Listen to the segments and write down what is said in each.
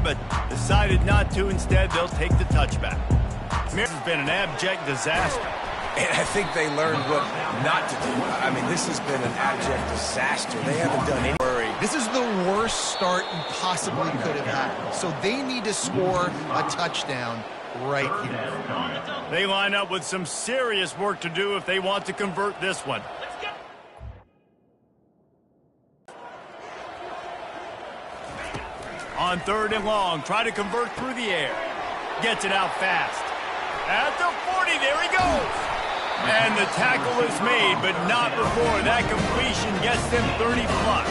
but decided not to. Instead, they'll take the touchback. This has been an abject disaster. And I think they learned what not to do. I mean, this has been an abject disaster. They haven't done any worry. This is the worst start you possibly could have had. So they need to score a touchdown right here. They line up with some serious work to do if they want to convert this one. On 3rd and long, try to convert through the air. Gets it out fast. At the 40, there he goes. And the tackle is made, but not before that completion gets them 30-plus.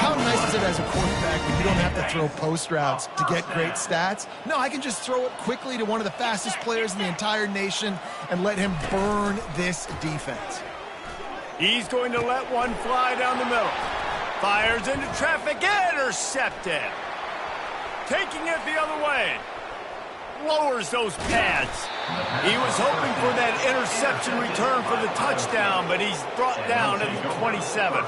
How nice is it as a quarterback when you don't have to throw post routes to get great stats? No, I can just throw it quickly to one of the fastest players in the entire nation and let him burn this defense. He's going to let one fly down the middle. Fires into traffic, intercepted. Taking it the other way. Lowers those pads. He was hoping for that interception return for the touchdown, but he's brought down at the 27.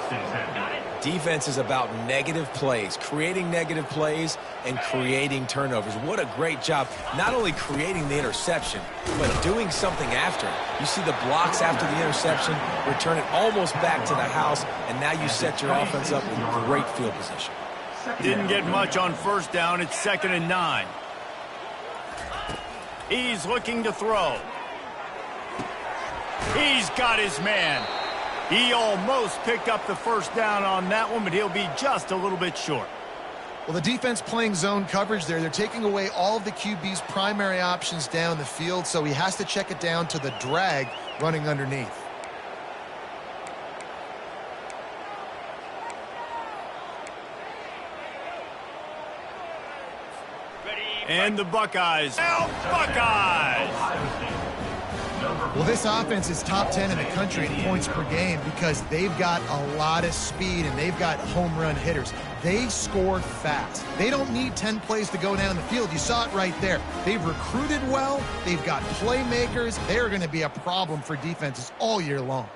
Defense is about negative plays, creating negative plays and creating turnovers. What a great job, not only creating the interception, but doing something after. You see the blocks after the interception, return it almost back to the house, and now you set your offense up with great field position. Didn't get much on 1st down. It's 2nd and 9. He's looking to throw. He's got his man. He almost picked up the 1st down on that one, but he'll be just a little bit short. Well, the defense playing zone coverage there. They're taking away all of the QB's primary options down the field, so he has to check it down to the drag running underneath. And the Buckeyes. Buckeyes! Well, this offense is top 10 in the country in points per game because they've got a lot of speed and they've got home run hitters. They score fast. They don't need 10 plays to go down the field. You saw it right there. They've recruited well. They've got playmakers. They're going to be a problem for defenses all year long.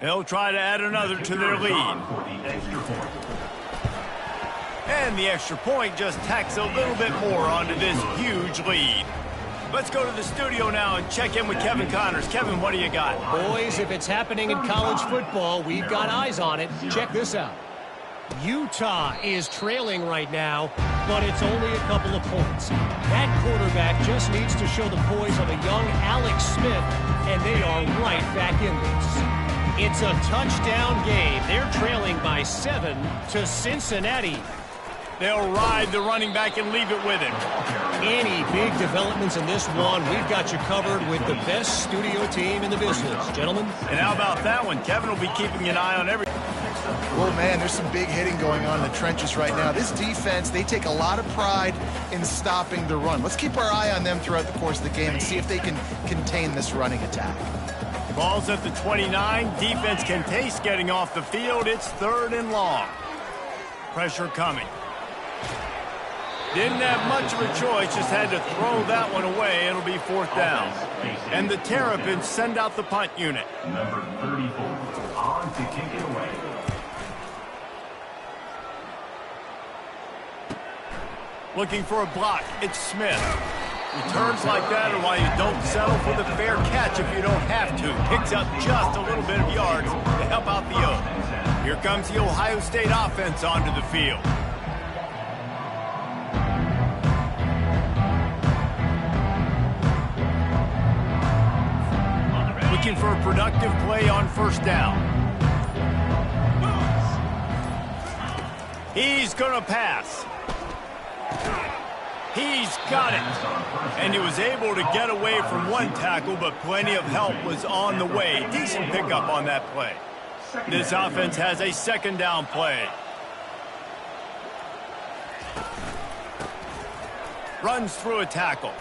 They'll try to add another to their lead. And the extra point just tacks a little bit more onto this huge lead. Let's go to the studio now and check in with Kevin Connors. Kevin, what do you got? Boys, if it's happening in college football, we've got eyes on it. Check this out. Utah is trailing right now, but it's only a couple of points. That quarterback just needs to show the poise of a young Alex Smith, and they are right back in this. It's a touchdown game. They're trailing by 7 to Cincinnati. They'll ride the running back and leave it with him. Any big developments in this one, we've got you covered with the best studio team in the business, gentlemen. And how about that one? Kevin will be keeping an eye on everything. Well, man, there's some big hitting going on in the trenches right now. This defense, they take a lot of pride in stopping the run. Let's keep our eye on them throughout the course of the game and see if they can contain this running attack. Ball's at the 29. Defense can taste getting off the field. It's 3rd and long. Pressure coming. Didn't have much of a choice, just had to throw that one away. It'll be 4th down. And the Terrapins send out the punt unit. Number 34, on to kick it away. Looking for a block. It's Smith. Returns like that are why you don't settle for the fair catch if you don't have to. Picks up just a little bit of yards to help out the Oaks. Here comes the Ohio State offense onto the field. Looking for a productive play on 1st down. He's going to pass. He's got it. And he was able to get away from one tackle, but plenty of help was on the way. Decent pickup on that play. This offense has a 2nd down play. Runs through a tackle.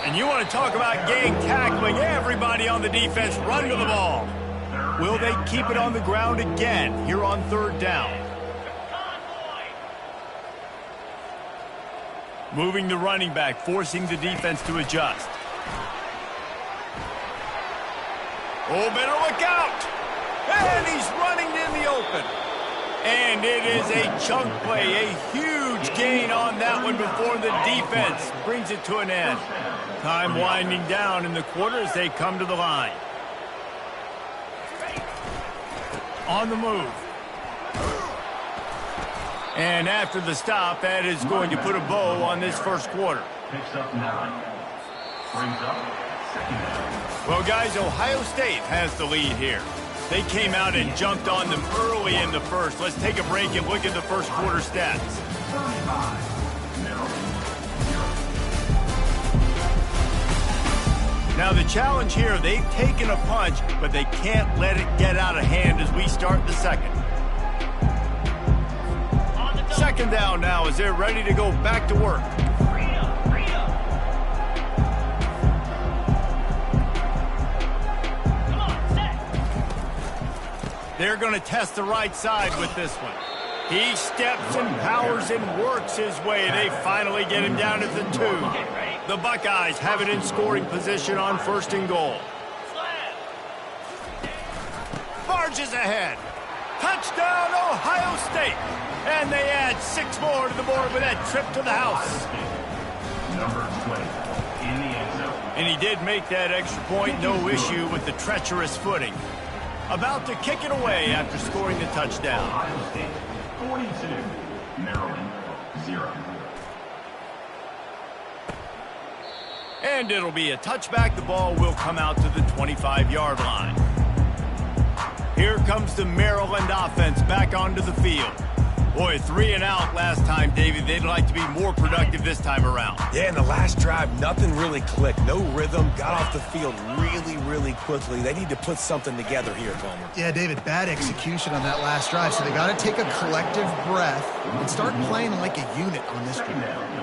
And you want to talk about gang tackling. Everybody on the defense run to the ball. Will they keep it on the ground again here on 3rd down? Moving the running back, forcing the defense to adjust. Oh, better look out! And he's running in the open. And it is a chunk play, a huge gain on that one before the defense brings it to an end. Time winding down in the quarter as they come to the line. On the move. And after the stop, that is going to put a bow on this first quarter. Picks up 9. Brings up second down. Well, guys, Ohio State has the lead here. They came out and jumped on them early in the first. Let's take a break and look at the first quarter stats. 35. Merrill. Now the challenge here, they've taken a punch, but they can't let it get out of hand as we start the second. Second down now as they're ready to go back to work. They're going to test the right side with this one. He steps and powers and works his way. They finally get him down at the 2. The Buckeyes have it in scoring position on 1st and goal. Barges ahead. Touchdown, Ohio State. And they add 6 more to the board with that trip to the house. Number 12 in the end zone. And he did make that extra point, no issue with the treacherous footing. About to kick it away after scoring the touchdown. Ohio State 42. Merriland 0. And it'll be a touchback. The ball will come out to the 25-yard line. Here comes the Merryland offense back onto the field. Boy, 3 and out last time, David. They'd like to be more productive this time around. Yeah, in the last drive, nothing really clicked. No rhythm. Got off the field really quickly. They need to put something together here, Palmer. Yeah, David, bad execution on that last drive, so they got to take a collective breath and start playing like a unit on this drive.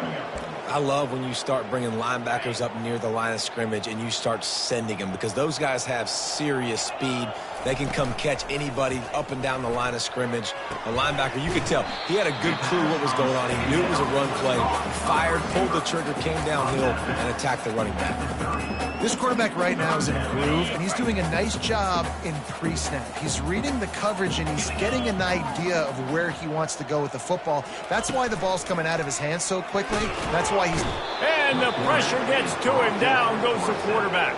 I love when you start bringing linebackers up near the line of scrimmage and you start sending them because those guys have serious speed. They can come catch anybody up and down the line of scrimmage. A linebacker, you could tell, he had a good clue what was going on. He knew it was a run play. Fired, pulled the trigger, came downhill, and attacked the running back. This quarterback right now is in a groove, and he's doing a nice job in pre-snap. He's reading the coverage, and he's getting an idea of where he wants to go with the football. That's why the ball's coming out of his hands so quickly. That's why he's... And the pressure gets to him. Down goes the quarterback.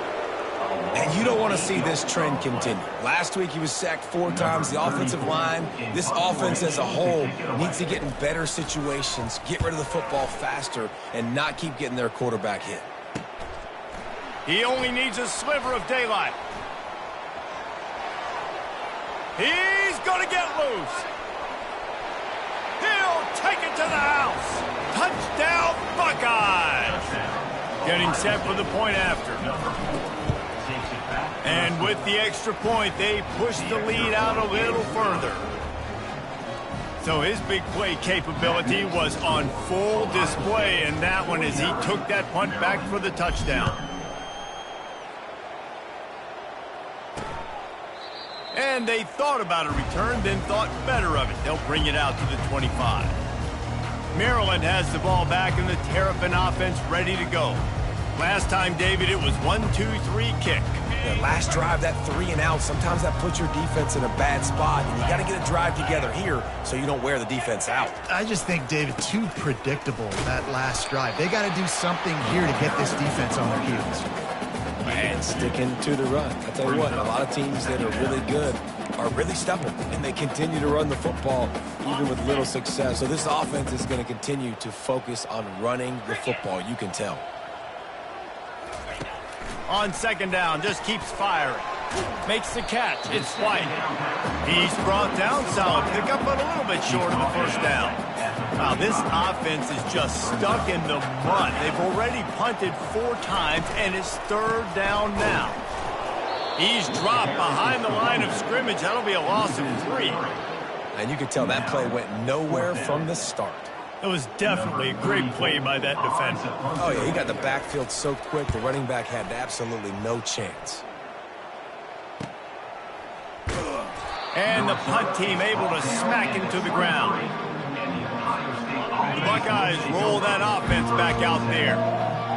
And you don't want to see this trend continue. Last week he was sacked 4 times. The offensive line, this offense as a whole needs to get in better situations, get rid of the football faster, and not keep getting their quarterback hit. He only needs a sliver of daylight. He's going to get loose. He'll take it to the house. Touchdown, Buckeyes. Getting set for the point after. And with the extra point, they push the lead out a little further. So his big play capability was on full display in that one as he took that punt back for the touchdown. And they thought about a return, then thought better of it. They'll bring it out to the 25. Merryland has the ball back and the Terrapin offense ready to go. Last time, David, it was 1-2-3 kick. The last drive, that 3 and out, sometimes that puts your defense in a bad spot, and you got to get a drive together here so you don't wear the defense out. I just think, David, too predictable that last drive. They got to do something here to get this defense on their heels. And sticking to the run. I tell you what, a lot of teams that are really good are really stubborn, and they continue to run the football even with little success. So this offense is going to continue to focus on running the football, you can tell. On second down, just keeps firing. Makes the catch. It's White. He's brought down. Solid pickup, but a little bit short of the first down. Wow, this offense is just stuck in the mud. They've already punted 4 times, and it's 3rd down now. He's dropped behind the line of scrimmage. That'll be a loss of 3. And you can tell that play went nowhere from the start. It was definitely a great play by that defender. Oh, yeah, he got the backfield so quick, the running back had absolutely no chance. And the punt team able to smack him to the ground. The Buckeyes roll that offense back out there.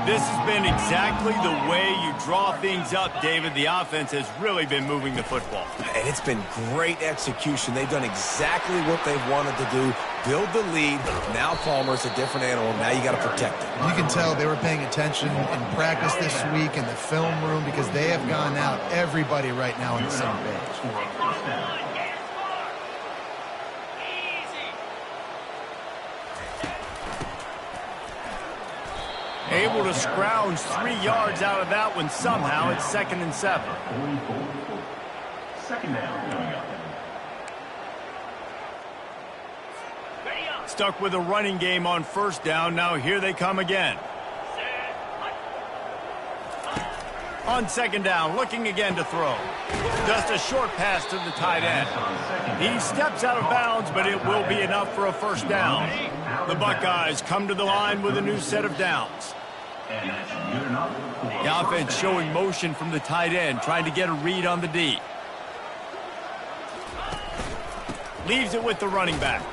This has been exactly the way you draw things up, David. The offense has really been moving the football. And it's been great execution. They've done exactly what they've wanted to do. Build the lead. Now Palmer's a different animal. Now you got to protect it. You can tell they were paying attention in practice this week in the film room because they have gone out, everybody right now on the same page. Able to scrounge 3 yards out of that one somehow. It's 2nd and 7. Second down coming up. Stuck with a running game on 1st down. Now here they come again. On 2nd down, looking again to throw. Just a short pass to the tight end. He steps out of bounds, but it will be enough for a 1st down. The Buckeyes come to the line with a new set of downs. The offense showing motion from the tight end, trying to get a read on the D. Leaves it with the running back.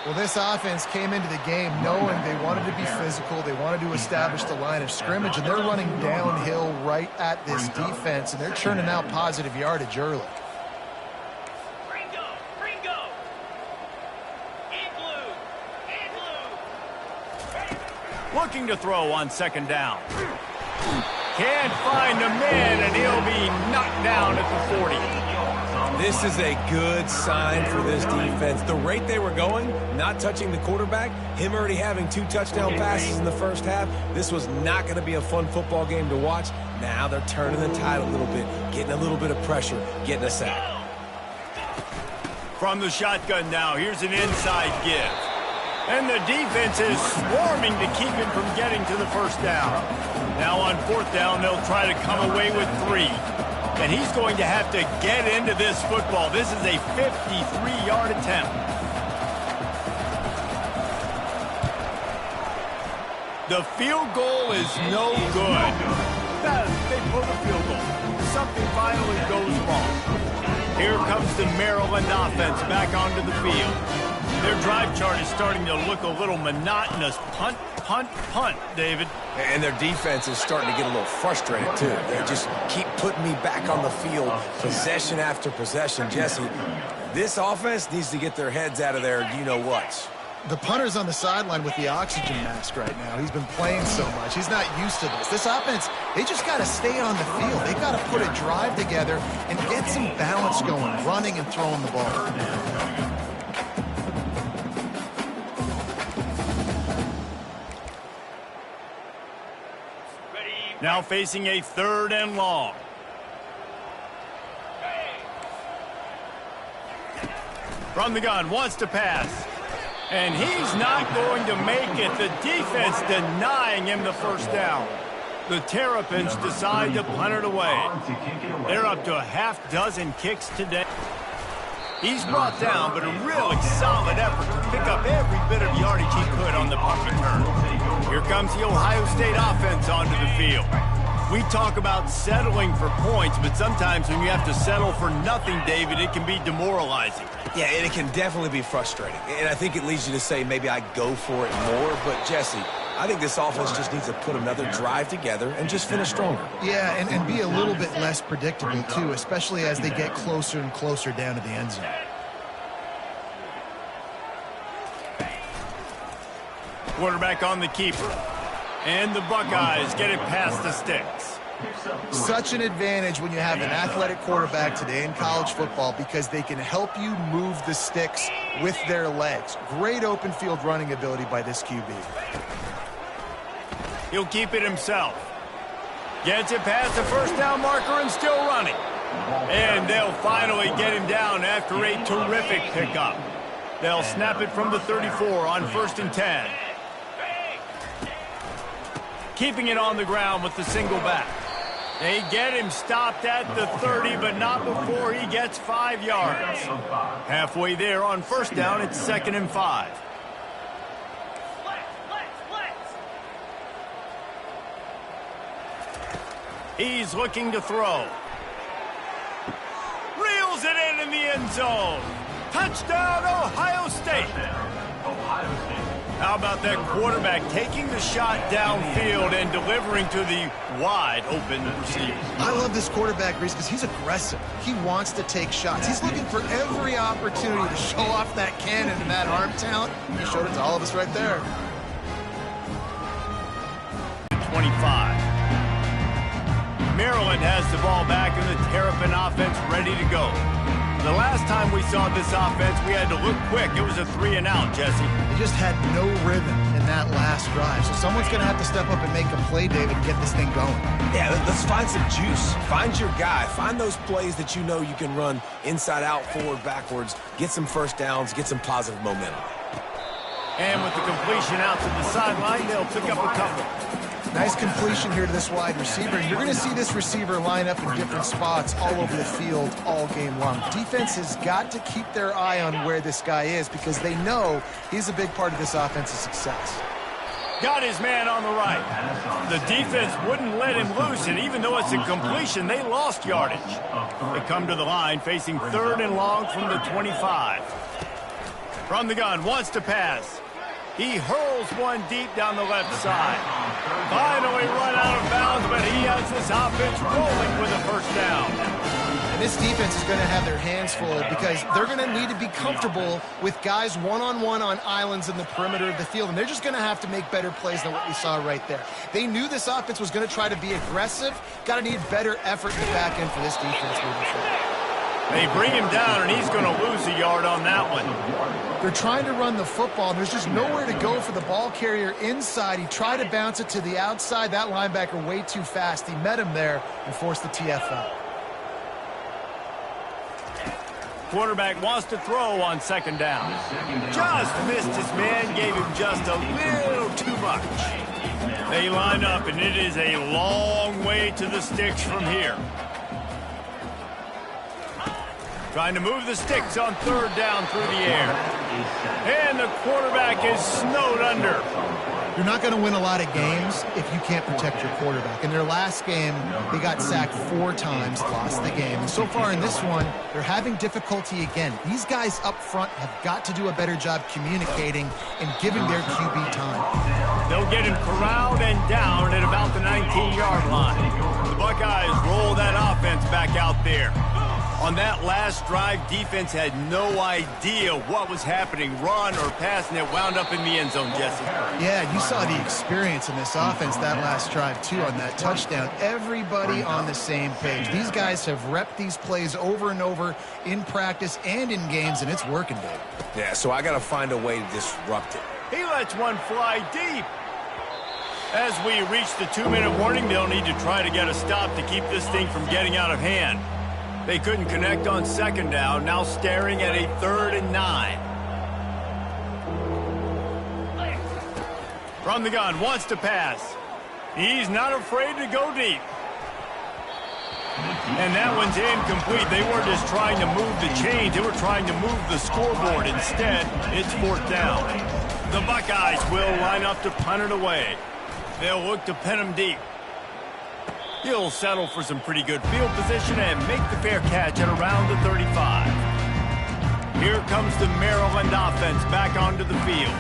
Well, this offense came into the game knowing they wanted to be physical, they wanted to establish the line of scrimmage, and they're running downhill right at this defense, and they're churning out positive yardage early. Looking to throw on 2nd down. Can't find a man, and he'll be knocked down at the 40. This is a good sign for this defense. The rate they were going, not touching the quarterback, him already having 2 touchdown passes in the 1st half, this was not going to be a fun football game to watch. Now they're turning the tide a little bit, getting a little bit of pressure, getting a sack. From the shotgun now, here's an inside give. And the defense is swarming to keep him from getting to the 1st down. Now on 4th down, they'll try to come away with 3. And he's going to have to get into this football. This is a 53-yard attempt. The field goal is no good. They pull the field goal. Something finally goes wrong. Here comes the Merryland offense back onto the field. Their drive chart is starting to look a little monotonous. Punt, punt, punt, David. And their defense is starting to get a little frustrated, too. They just keep putting me back on the field, possession after possession. Jesse, this offense needs to get their heads out of their you-know-whats. The punter's on the sideline with the oxygen mask right now. He's been playing so much. He's not used to this. This offense, they just got to stay on the field. They got to put a drive together and get some balance going, running and throwing the ball. Now facing a 3rd and long. From the gun, wants to pass. And he's not going to make it. The defense denying him the 1st down. The Terrapins decide to punt it away. They're up to a half-dozen kicks today. He's brought down, but a really solid effort to pick up every bit of yardage he could on the punt return. Here comes the Ohio State offense onto the field. We talk about settling for points, but sometimes when you have to settle for nothing, David, it can be demoralizing. Yeah, and it can definitely be frustrating. And I think it leads you to say maybe I go for it more. But, Jesse, I think this offense just needs to put another drive together and just finish stronger. Yeah, and be a little bit less predictable, too, especially as they get closer and closer down to the end zone. Quarterback on the keeper. And the Buckeyes get it past the sticks. Such an advantage when you have an athletic quarterback today in college football because they can help you move the sticks with their legs. Great open field running ability by this QB. He'll keep it himself. Gets it past the 1st down marker and still running. And they'll finally get him down after a terrific pickup. They'll snap it from the 34 on 1st and 10. Keeping it on the ground with the single back. They get him stopped at the 30, but not before he gets 5 yards. Halfway there on 1st down, it's 2nd and 5. He's looking to throw. Reels it in the end zone. Touchdown, Ohio State. How about that quarterback taking the shot downfield and delivering to the wide open receiver? I love this quarterback, Reese, because he's aggressive. He wants to take shots. He's looking for every opportunity to show off that cannon and that arm talent. He showed it to all of us right there. 25. Merryland has the ball back and the Terrapin offense ready to go. The last time we saw this offense, we had to look quick. It was a 3-and-out, Jesse. They just had no rhythm in that last drive. So someone's going to have to step up and make a play, David, and get this thing going. Yeah, let's find some juice. Find your guy. Find those plays that you know you can run inside out, forward, backwards. Get some first downs. Get some positive momentum. And with the completion out to the sideline, they'll pick up a couple. Nice completion here to this wide receiver. You're going to see this receiver line up in different spots all over the field all game long. Defense has got to keep their eye on where this guy is because they know he's a big part of this offense's success. Got his man on the right. The defense wouldn't let him loose, and even though it's a completion, they lost yardage. They come to the line facing 3rd and long from the 25. From the gun, wants to pass. He hurls one deep down the left side. Finally run out of bounds, but he has this offense rolling with a first down. And this defense is going to have their hands full because they're going to need to be comfortable with guys one-on-one on islands in the perimeter of the field, and they're just going to have to make better plays than what we saw right there. They knew this offense was going to try to be aggressive. Got to need better effort in the back end for this defense moving forward. They bring him down, and he's going to lose a yard on that one. They're trying to run the football, and there's just nowhere to go for the ball carrier inside. He tried to bounce it to the outside. That linebacker way too fast. He met him there and forced the TFL. Quarterback wants to throw on 2nd down. Just missed his man, gave him just a little too much. They line up, and it is a long way to the sticks from here. Trying to move the sticks on 3rd down through the air. And the quarterback is snowed under. You're not going to win a lot of games if you can't protect your quarterback. In their last game, they got sacked 4 times, lost the game. And so far in this one, they're having difficulty again. These guys up front have got to do a better job communicating and giving their QB time. They'll get him corralled and down at about the 19-yard line. The Buckeyes roll that offense back out there. On that last drive, defense had no idea what was happening, run or pass, and it wound up in the end zone, Jesse. Yeah, you saw the experience in this offense that last drive, too, on that touchdown. Everybody on the same page. These guys have repped these plays over and over in practice and in games, and it's working, Dave. Yeah, so I got to find a way to disrupt it. He lets one fly deep. As we reach the 2-minute warning, they'll need to try to get a stop to keep this thing from getting out of hand. They couldn't connect on 2nd down, now staring at a 3rd and 9. From the gun, wants to pass. He's not afraid to go deep. And that one's incomplete. They weren't just trying to move the chains, they were trying to move the scoreboard. Instead, it's 4th down. The Buckeyes will line up to punt it away. They'll look to pin him deep. He'll settle for some pretty good field position and make the fair catch at around the 35. Here comes the Merryland offense back onto the field.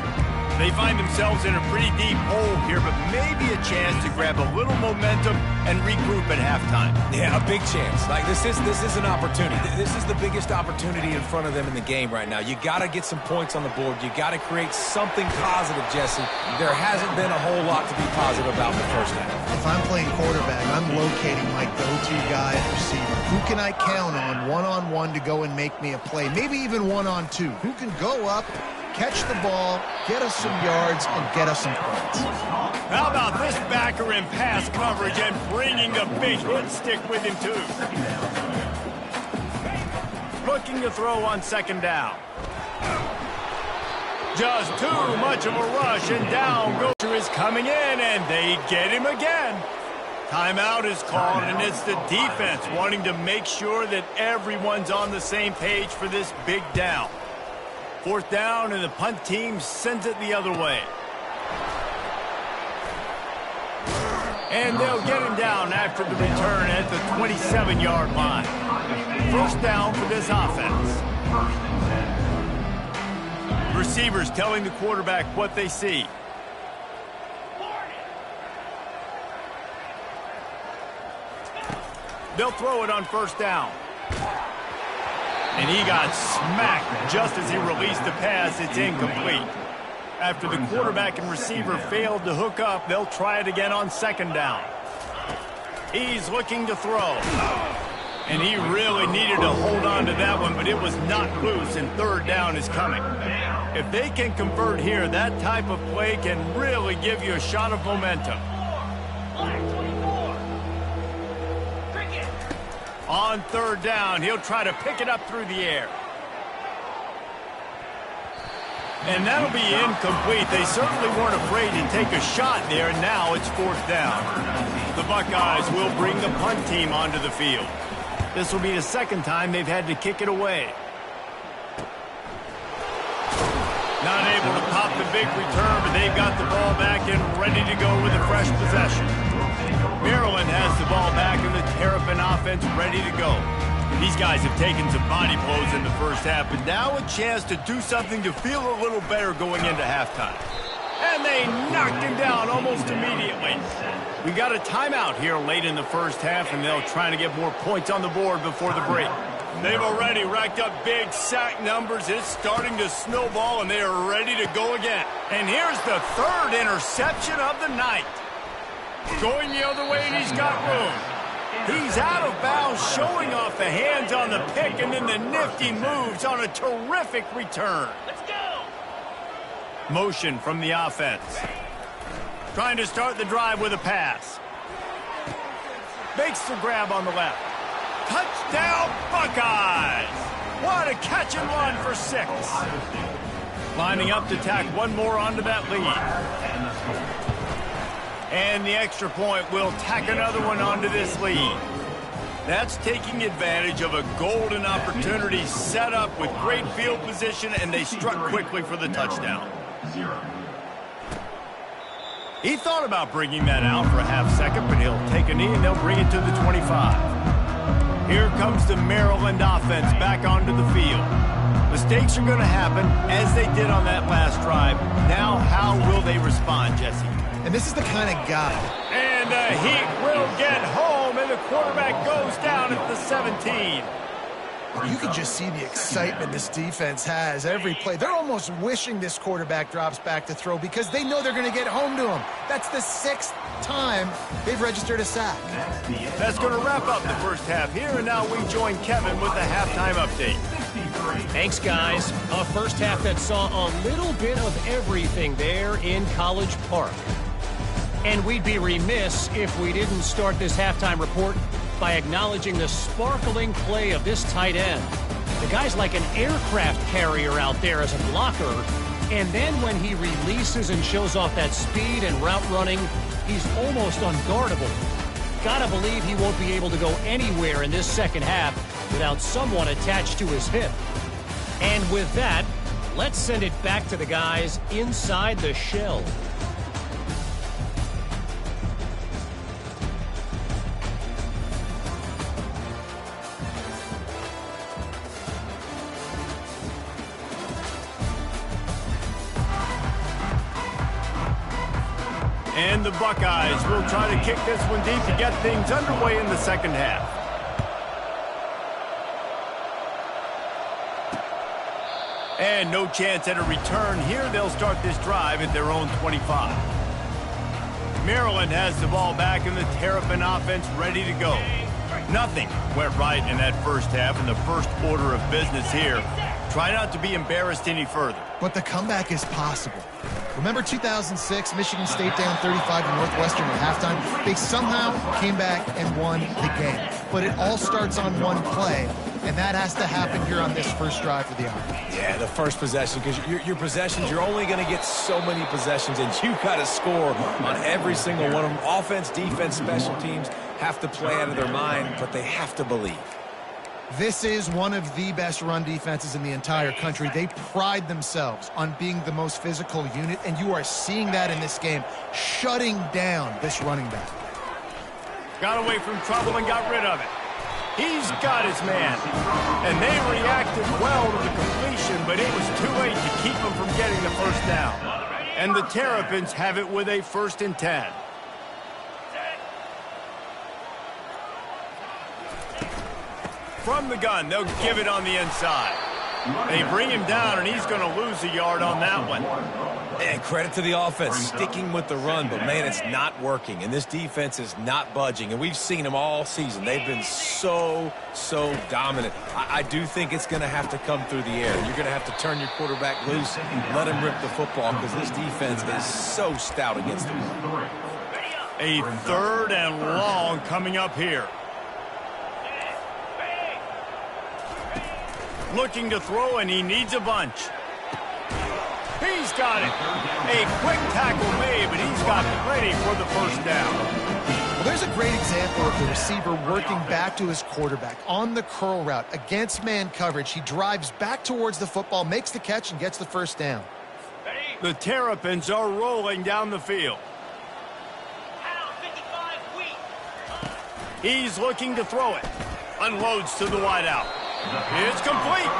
They find themselves in a pretty deep hole here, but maybe a chance to grab a little momentum and regroup at halftime. Yeah, a big chance. Like this is an opportunity. This is the biggest opportunity in front of them in the game right now. You got to get some points on the board. You got to create something positive, Jesse. There hasn't been a whole lot to be positive about in the first half. If I'm playing quarterback, I'm locating my go-to guy at receiver. Who can I count on one-on-one to go and make me a play? Maybe even one-on-two. Who can go up, catch the ball, get us some yards, and get us some points? How about this backer in pass coverage and bringing the big hit stick with him, too? Looking to throw on 2nd down. Just too much of a rush, and down Gosher is coming in, and they get him again. Timeout is called, and it's the defense wanting to make sure that everyone's on the same page for this big down. 4th down, and the punt team sends it the other way. And they'll get him down after the return at the 27-yard line. 1st down for this offense. receivers telling the quarterback what they see. They'll throw it on first down. And he got smacked just as he released the pass. It's incomplete. After the quarterback and receiver failed to hook up, they'll try it again on second down. He's looking to throw. And he really needed to hold on to that one, but it was not loose, and third down is coming. If they can convert here, that type of play can really give you a shot of momentum. On third down, he'll try to pick it up through the air. And that'll be incomplete. They certainly weren't afraid to take a shot there. Now it's fourth down. The Buckeyes will bring the punt team onto the field. This will be the second time they've had to kick it away. Not able to pop the big return, but they've got the ball back and ready to go with a fresh possession. Maryland has the ball back and the Terrapin offense ready to go. These guys have taken some body blows in the first half, but now a chance to do something to feel a little better going into halftime. And they knocked him down almost immediately. We got a timeout here late in the first half, and they'll try to get more points on the board before the break. They've already racked up big sack numbers. It's starting to snowball, and they are ready to go again. And here's the third interception of the night. Going the other way, and he's got room. He's out of bounds, showing off the hands on the pick, and then the nifty moves on a terrific return. Let's go! Motion from the offense. Trying to start the drive with a pass. Makes the grab on the left. Touchdown, Buckeyes! What a catch and run for 6. Lining up to tack one more onto that lead. And the extra point will tack another one onto this lead. That's taking advantage of a golden opportunity set up with great field position, and they struck quickly for the touchdown. He thought about bringing that out for a half second, but he'll take a knee and they'll bring it to the 25. Here comes the Maryland offense back onto the field. Mistakes are going to happen, as they did on that last drive. Now, how will they respond, Jesse? And this is the kind of guy. And the Heat will get home, and the quarterback goes down at the 17. You can just see the excitement this defense has every play. They're almost wishing this quarterback drops back to throw because they know they're going to get home to him. That's the 6th time they've registered a sack. That's going to wrap up the first half here, and now we join Kevin with the halftime update. Thanks, guys. A first half that saw a little bit of everything there in College Park. And we'd be remiss if we didn't start this halftime report by acknowledging the sparkling play of this tight end. The guy's like an aircraft carrier out there as a blocker, and then when he releases and shows off that speed and route running, he's almost unguardable. Gotta believe he won't be able to go anywhere in this second half without someone attached to his hip. And with that, let's send it back to the guys inside the shell. And the Buckeyes will try to kick this one deep to get things underway in the second half. And no chance at a return here. They'll start this drive at their own 25. Maryland has the ball back and the Terrapin offense ready to go. Nothing went right in that first half, and the first order of business here. Try not to be embarrassed any further. But the comeback is possible. Remember 2006, Michigan State down 35 to Northwestern at halftime? They somehow came back and won the game. But it all starts on one play, and that has to happen here on this first drive for the offense. Yeah, the first possession, because your possessions, you're only going to get so many possessions, and you got to score on every single one of them. Offense, defense, special teams have to play out of their mind, but they have to believe. This is one of the best run defenses in the entire country. They pride themselves on being the most physical unit, and you are seeing that in this game, shutting down this running back. Got away from trouble and got rid of it. He's got his man. And they reacted well to the completion, but it was too late to keep him from getting down. And the Terrapins have it with a 1st and 10. From the gun, they'll give it on the inside. They bring him down, and he's going to lose a yard on that one. And credit to the offense, sticking with the run, but, man, it's not working. And this defense is not budging. And we've seen them all season. They've been so dominant. I do think it's going to have to come through the air. You're going to have to turn your quarterback loose, let him rip the football, because this defense is so stout against them. A 3rd and long coming up here. Looking to throw, and he needs a bunch. He's got it. A quick tackle made, but he's got plenty for the 1st down. Well, there's a great example of the receiver working back to his quarterback on the curl route against man coverage. He drives back towards the football, makes the catch, and gets the 1st down. The Terrapins are rolling down the field. He's looking to throw it. Unloads to the wideout. It's complete.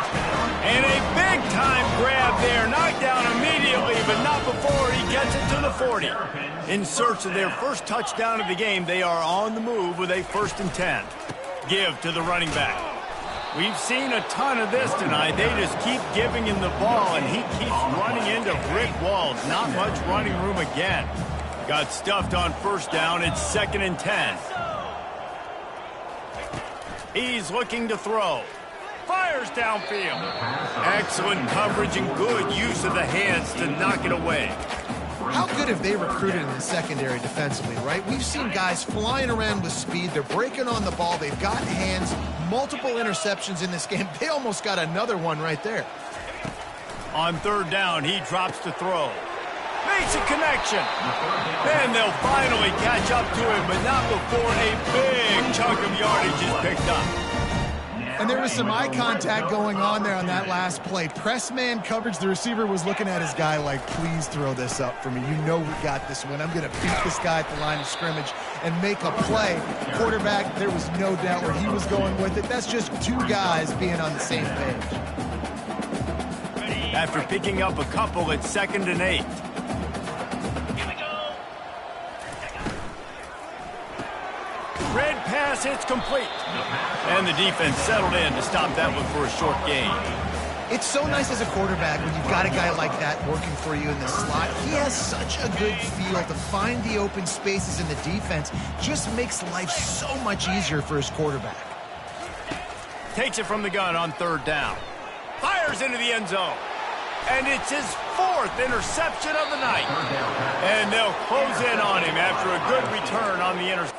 And a big-time grab there. Knocked down immediately, but not before he gets it to the 40. In search of their 1st touchdown of the game, they are on the move with a 1st and 10. Give to the running back. We've seen a ton of this tonight. They just keep giving him the ball, and he keeps running into brick walls. Not much running room again. Got stuffed on 1st down. It's 2nd and 10. He's looking to throw. Fires downfield. Excellent coverage and good use of the hands to knock it away. How good have they recruited in the secondary defensively, right? We've seen guys flying around with speed. They're breaking on the ball. They've got hands. Multiple interceptions in this game. They almost got another one right there. On 3rd down, he drops to throw. Makes a connection. Then they'll finally catch up to him, but not before a big chunk of yardage is picked up. And there was some eye contact going on there on that last play. Press man coverage. The receiver was looking at his guy like, please throw this up for me. You know we got this one. I'm going to beat this guy at the line of scrimmage and make a play. Quarterback, there was no doubt where he was going with it. That's just 2 guys being on the same page. After picking up a couple, it's 2nd and 8. Red pass, it's complete. And the defense settled in to stop that one for a short gain. It's so nice as a quarterback when you've got a guy like that working for you in the slot. He has such a good feel to find the open spaces in the defense. Just makes life so much easier for his quarterback. Takes it from the gun on 3rd down. Fires into the end zone. And it's his 4th interception of the night. And they'll close in on him after a good return on the interception.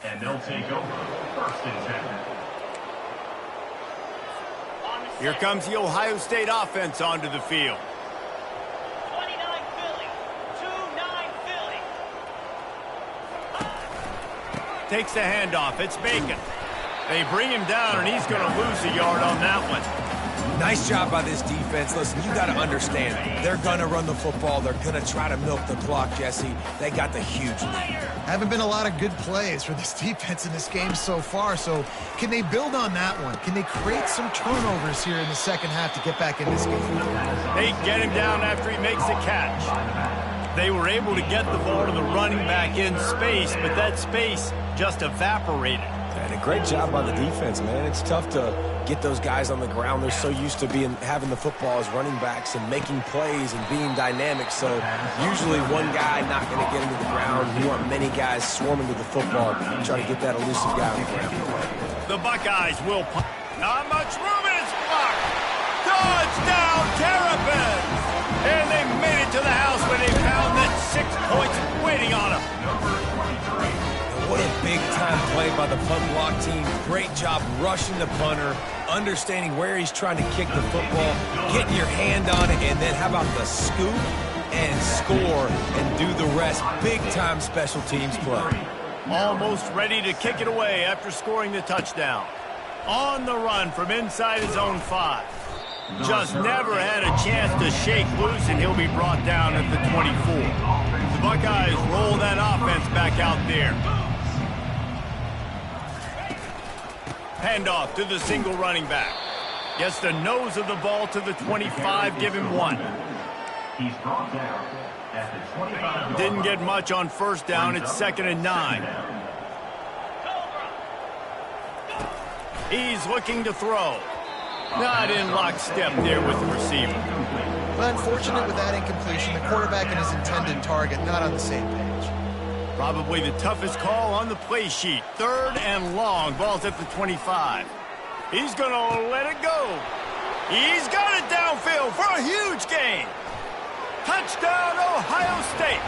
And they'll take over 1st and 10. Here comes the Ohio State offense onto the field. 29 Philly. 2-9 Philly. Takes the handoff. It's Bacon. They bring him down, and he's going to lose a yard on that one. Nice job by this defense. Listen, you got to understand, they're going to run the football. They're going to try to milk the clock, Jesse. They got the huge lead. Haven't been a lot of good plays for this defense in this game so far, so can they build on that one? Can they create some turnovers here in the second half to get back in this game? They get him down after he makes the catch. They were able to get the ball to the running back in space, but that space just evaporated. And a great job by the defense, man. It's tough to get those guys on the ground. They're so used to having the football as running backs and making plays and being dynamic. So usually one guy not going to get into the ground. You want many guys swarming to the football, try to get that elusive guy on the ground. The Buckeyes will punt. Not much room in his block. Touchdown, Terrapins! And they made it to the house when they found that 6 points waiting on them. What a big-time play by the punt block team. Great job rushing the punter, understanding where he's trying to kick the football, getting your hand on it, and then how about the scoop and score and do the rest. Big-time special teams play. Almost ready to kick it away after scoring the touchdown. On the run from inside his own 5. Just never had a chance to shake loose, and he'll be brought down at the 24. The Buckeyes roll that offense back out there. Handoff to the single running back. Gets the nose of the ball to the 25, give him 1. He's brought down at the 25. Didn't get much on first down. It's 2nd and 9. He's looking to throw. Not in lockstep there with the receiver. But unfortunate with that incompletion. The quarterback and his intended target not on the same page. Probably the toughest call on the play sheet. 3rd and long. Ball's at the 25. He's going to let it go. He's got it downfield for a huge gain. Touchdown, Ohio State.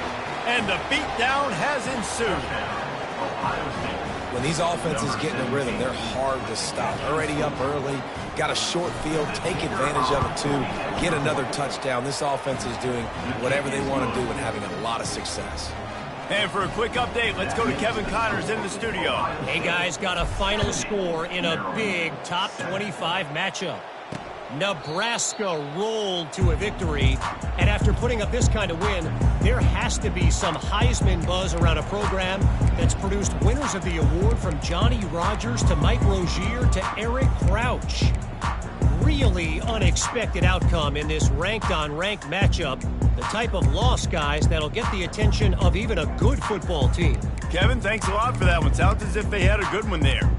And the beatdown has ensued. When these offenses get in a rhythm, they're hard to stop. Already up early, got a short field, take advantage of it too, get another touchdown. This offense is doing whatever they want to do and having a lot of success. And for a quick update, let's go to Kevin Connors in the studio. Hey, guys, got a final score in a big top 25 matchup. Nebraska rolled to a victory, and after putting up this kind of win, there has to be some Heisman buzz around a program that's produced winners of the award from Johnny Rodgers to Mike Rozier to Eric Crouch. Really unexpected outcome in this ranked-on-ranked matchup. The type of loss, guys, that'll get the attention of even a good football team. Kevin, thanks a lot for that one. Sounds as if they had a good one there.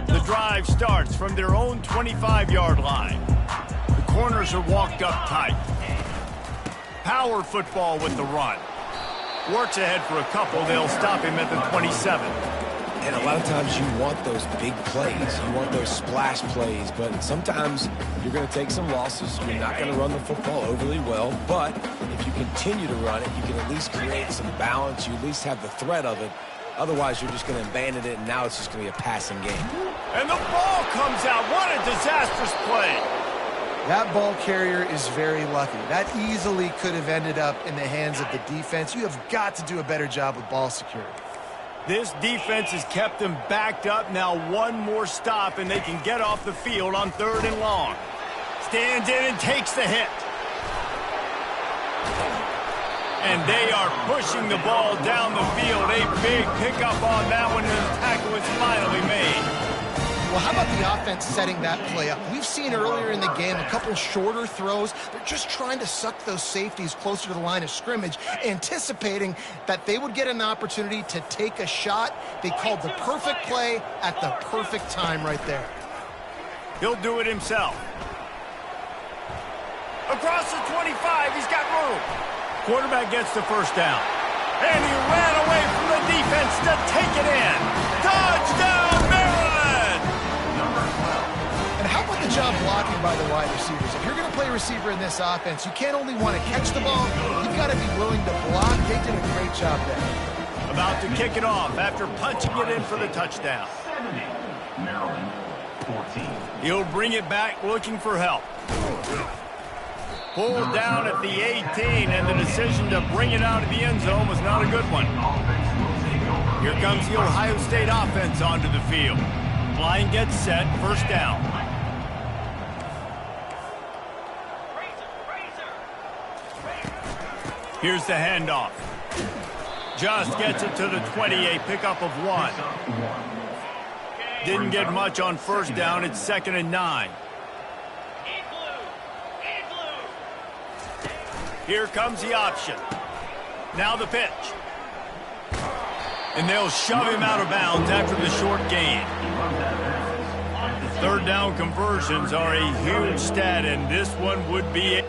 The drive starts from their own 25-yard line. The corners are walked up tight. Power football with the run. Works ahead for a couple. They'll stop him at the 27. And a lot of times you want those big plays. You want those splash plays. But sometimes you're going to take some losses. You're not going to run the football overly well. But if you continue to run it, you can at least create some balance. You at least have the threat of it. Otherwise, you're just going to abandon it, and now it's just going to be a passing game. And the ball comes out. What a disastrous play. That ball carrier is very lucky. That easily could have ended up in the hands of the defense. You have got to do a better job with ball security. This defense has kept them backed up. Now one more stop, and they can get off the field on 3rd and long. Stands in and takes the hit. And they are pushing the ball down the field. A big pickup on that one, and the tackle is finally made. Well, how about the offense setting that play up? We've seen earlier in the game a couple shorter throws. They're just trying to suck those safeties closer to the line of scrimmage, anticipating that they would get an opportunity to take a shot. They called the perfect play at the perfect time right there. He'll do it himself. Across the 25, he's got room. Quarterback gets the first down. And he ran away from the defense to take it in. Touchdown, Merryland! And how about the job blocking by the wide receivers? If you're going to play receiver in this offense, you can't only want to catch the ball, you've got to be willing to block. They did a great job there. About to kick it off after punching it in for the touchdown. 70. Maryland, 14. He'll bring it back looking for help. Pulled down at the 18, and the decision to bring it out of the end zone was not a good one. Here comes the Ohio State offense onto the field. Line gets set, first down. Here's the handoff. Just gets it to the 20, a pickup of 1. Didn't get much on first down. It's 2nd and 9. Here comes the option. Now the pitch. And they'll shove him out of bounds after the short gain. Third down conversions are a huge stat, and this one would be it.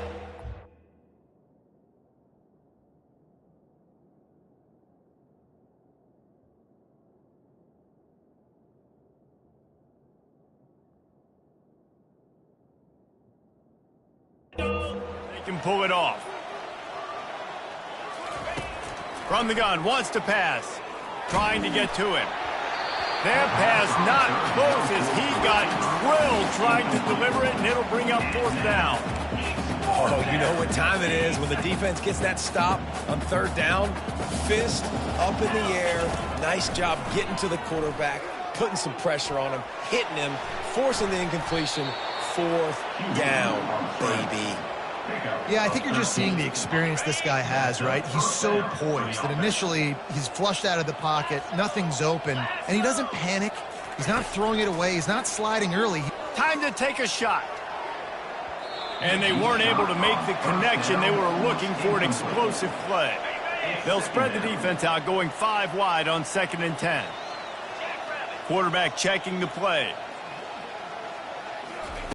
They can pull it off. From the gun, wants to pass. Trying to get to him. That pass not close as he got drilled trying to deliver it, and it'll bring up 4th down. Oh, you know what time it is when the defense gets that stop on 3rd down. Fist up in the air. Nice job getting to the quarterback, putting some pressure on him, hitting him, forcing the incompletion. 4th down, baby. Yeah, I think you're just seeing the experience this guy has, right? He's so poised that initially he's flushed out of the pocket, nothing's open, and he doesn't panic. He's not throwing it away. He's not sliding early. Time to take a shot. And they weren't able to make the connection. They were looking for an explosive play. They'll spread the defense out, going 5 wide on 2nd and 10. Quarterback checking the play.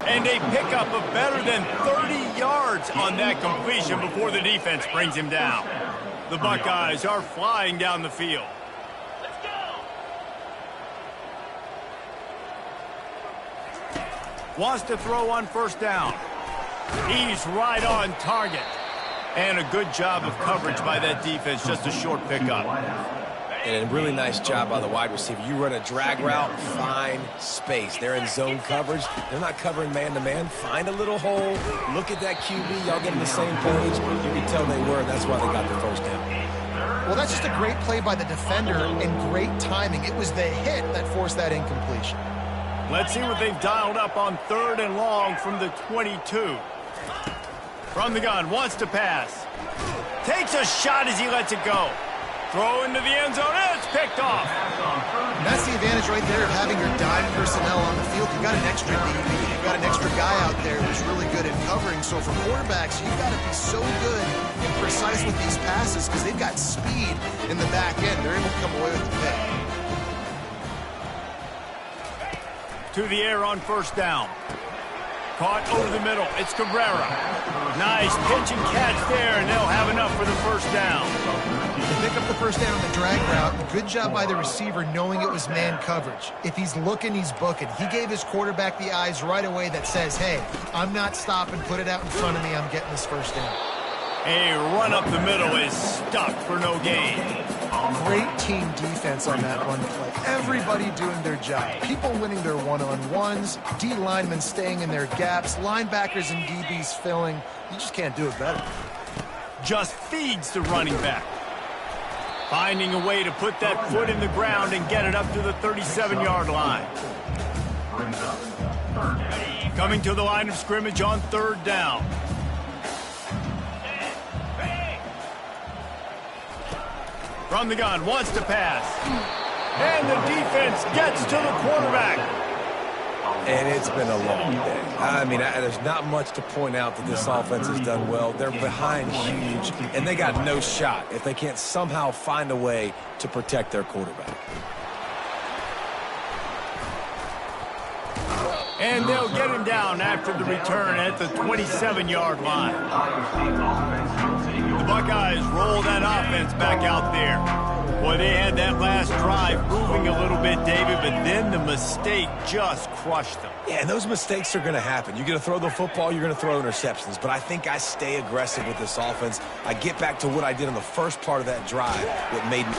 And a pickup of better than 30 yards on that completion before the defense brings him down. The Buckeyes are flying down the field. Let's go. Wants to throw on first down. He's right on target. And a good job of coverage by that defense, just a short pickup. And a really nice job by the wide receiver. You run a drag route, find space. They're in zone coverage. They're not covering man-to-man. Find a little hole. Look at that QB. Y'all get on the same page. You can tell they were, and that's why they got the first down. Well, that's just a great play by the defender and great timing. It was the hit that forced that incompletion. Let's see what they've dialed up on 3rd and long from the 22. From the gun, wants to pass. Takes a shot as he lets it go. Throw into the end zone, and it's picked off. And that's the advantage right there of having your dime personnel on the field. You've got an extra DB. You've got an extra guy out there who's really good at covering. So for quarterbacks, you've got to be so good and precise with these passes because they've got speed in the back end. They're able to come away with the pick. To the air on first down. Caught over the middle. It's Cabrera. Nice pitch and catch there, and they'll have enough for the first down. They pick up the first down on the drag route. Good job by the receiver knowing it was man coverage. If he's looking, he's booking. He gave his quarterback the eyes right away that says, hey, I'm not stopping. Put it out in front of me. I'm getting this first down. A run up the middle is stuck for no gain. Great team defense on that run play. Everybody doing their job. People winning their one-on-ones, D linemen staying in their gaps, linebackers and DBs filling. You just can't do it better. Just feeds the running back. Finding a way to put that foot in the ground and get it up to the 37-yard line. Coming to the line of scrimmage on 3rd down. From the gun, wants to pass. And the defense gets to the quarterback. And it's been a long day. I mean, there's not much to point out that this offense has done well. They're behind huge, and they got no shot if they can't somehow find a way to protect their quarterback. And they'll get him down after the return at the 27-yard line. The Buckeyes roll that offense back out there. Boy, they had that last drive moving a little bit, David, but then the mistake just crushed them. Yeah, and those mistakes are going to happen. You're going to throw the football, you're going to throw interceptions. But I think I stay aggressive with this offense. I get back to what I did in the first part of that drive that made me...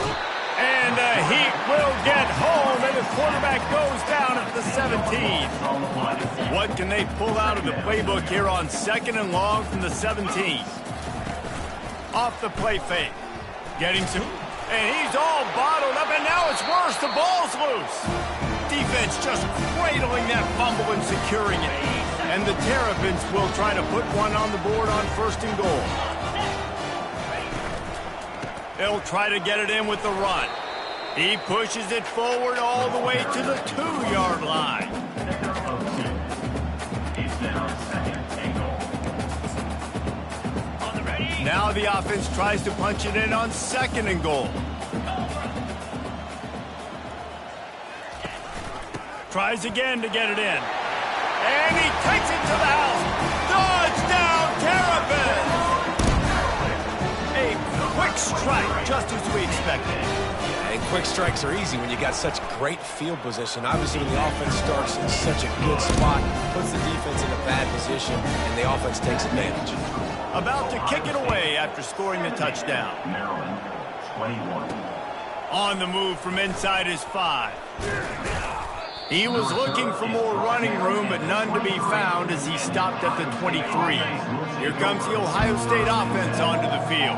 And Heat will get home, and the quarterback goes down at the 17. What can they pull out of the playbook here on 2nd and long from the 17? Off the play fake. Getting some... And he's all bottled up, and now it's worse. The ball's loose. Defense just cradling that fumble and securing it. And the Terrapins will try to put one on the board on 1st and goal. They'll try to get it in with the run. He pushes it forward all the way to the 2-yard line. Now the offense tries to punch it in on 2nd and goal. Tries again to get it in. And he takes it to the house. Touchdown, Terrapins! A quick strike, just as we expected. And quick strikes are easy when you got such great field position. Obviously, when the offense starts in such a good spot, puts the defense in a bad position, and the offense takes advantage. About to kick it away after scoring the touchdown. Merryland, 21. On the move from inside his 5. He was looking for more running room, but none to be found as he stopped at the 23. Here comes the Ohio State offense onto the field.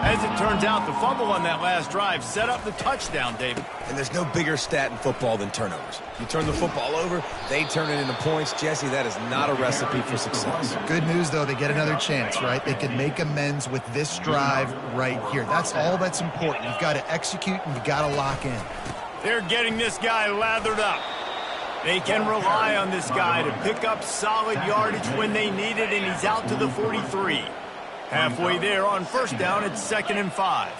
As it turns out, the fumble on that last drive set up the touchdown, David. And there's no bigger stat in football than turnovers. You turn the football over, they turn it into points. Jesse, that is not a recipe for success. Good news, though, they get another chance, right? They can make amends with this drive right here. That's all that's important. You've got to execute, and you've got to lock in. They're getting this guy lathered up. They can rely on this guy to pick up solid yardage when they need it, and he's out to the 43. Halfway there on 1st down, it's 2nd and 5.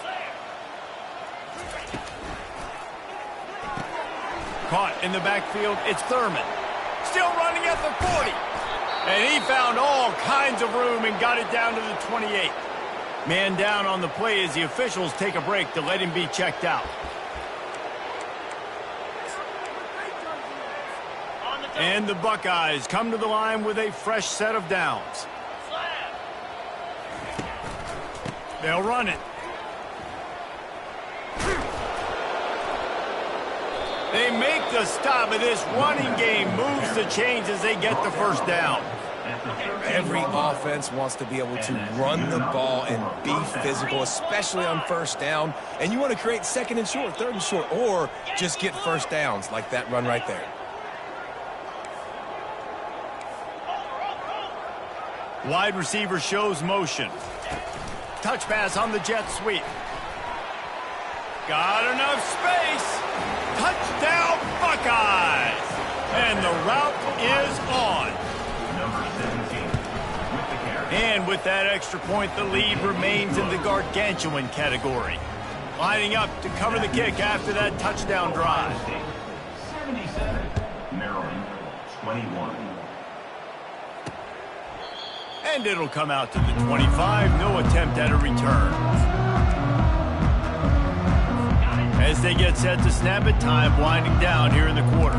Caught in the backfield, it's Thurman. Still running at the 40. And he found all kinds of room and got it down to the 28. Man down on the play as the officials take a break to let him be checked out. And the Buckeyes come to the line with a fresh set of downs. They'll run it. They make the stop, and this running game moves the chains as they get the 1st down. Every offense wants to be able to run the ball and be physical, especially on 1st down. And you want to create 2nd and short, 3rd and short, or just get 1st downs like that run right there. Wide receiver shows motion. Touch pass on the jet sweep. Got enough space. Touchdown, Buckeyes. And the route is on. Number 17 with the carry. And with that extra point, the lead remains in the gargantuan category. Lining up to cover the kick after that touchdown drive. 77. Merryland, 21. And it'll come out to the 25. No attempt at a return. As they get set to snap it, time winding down here in the quarter.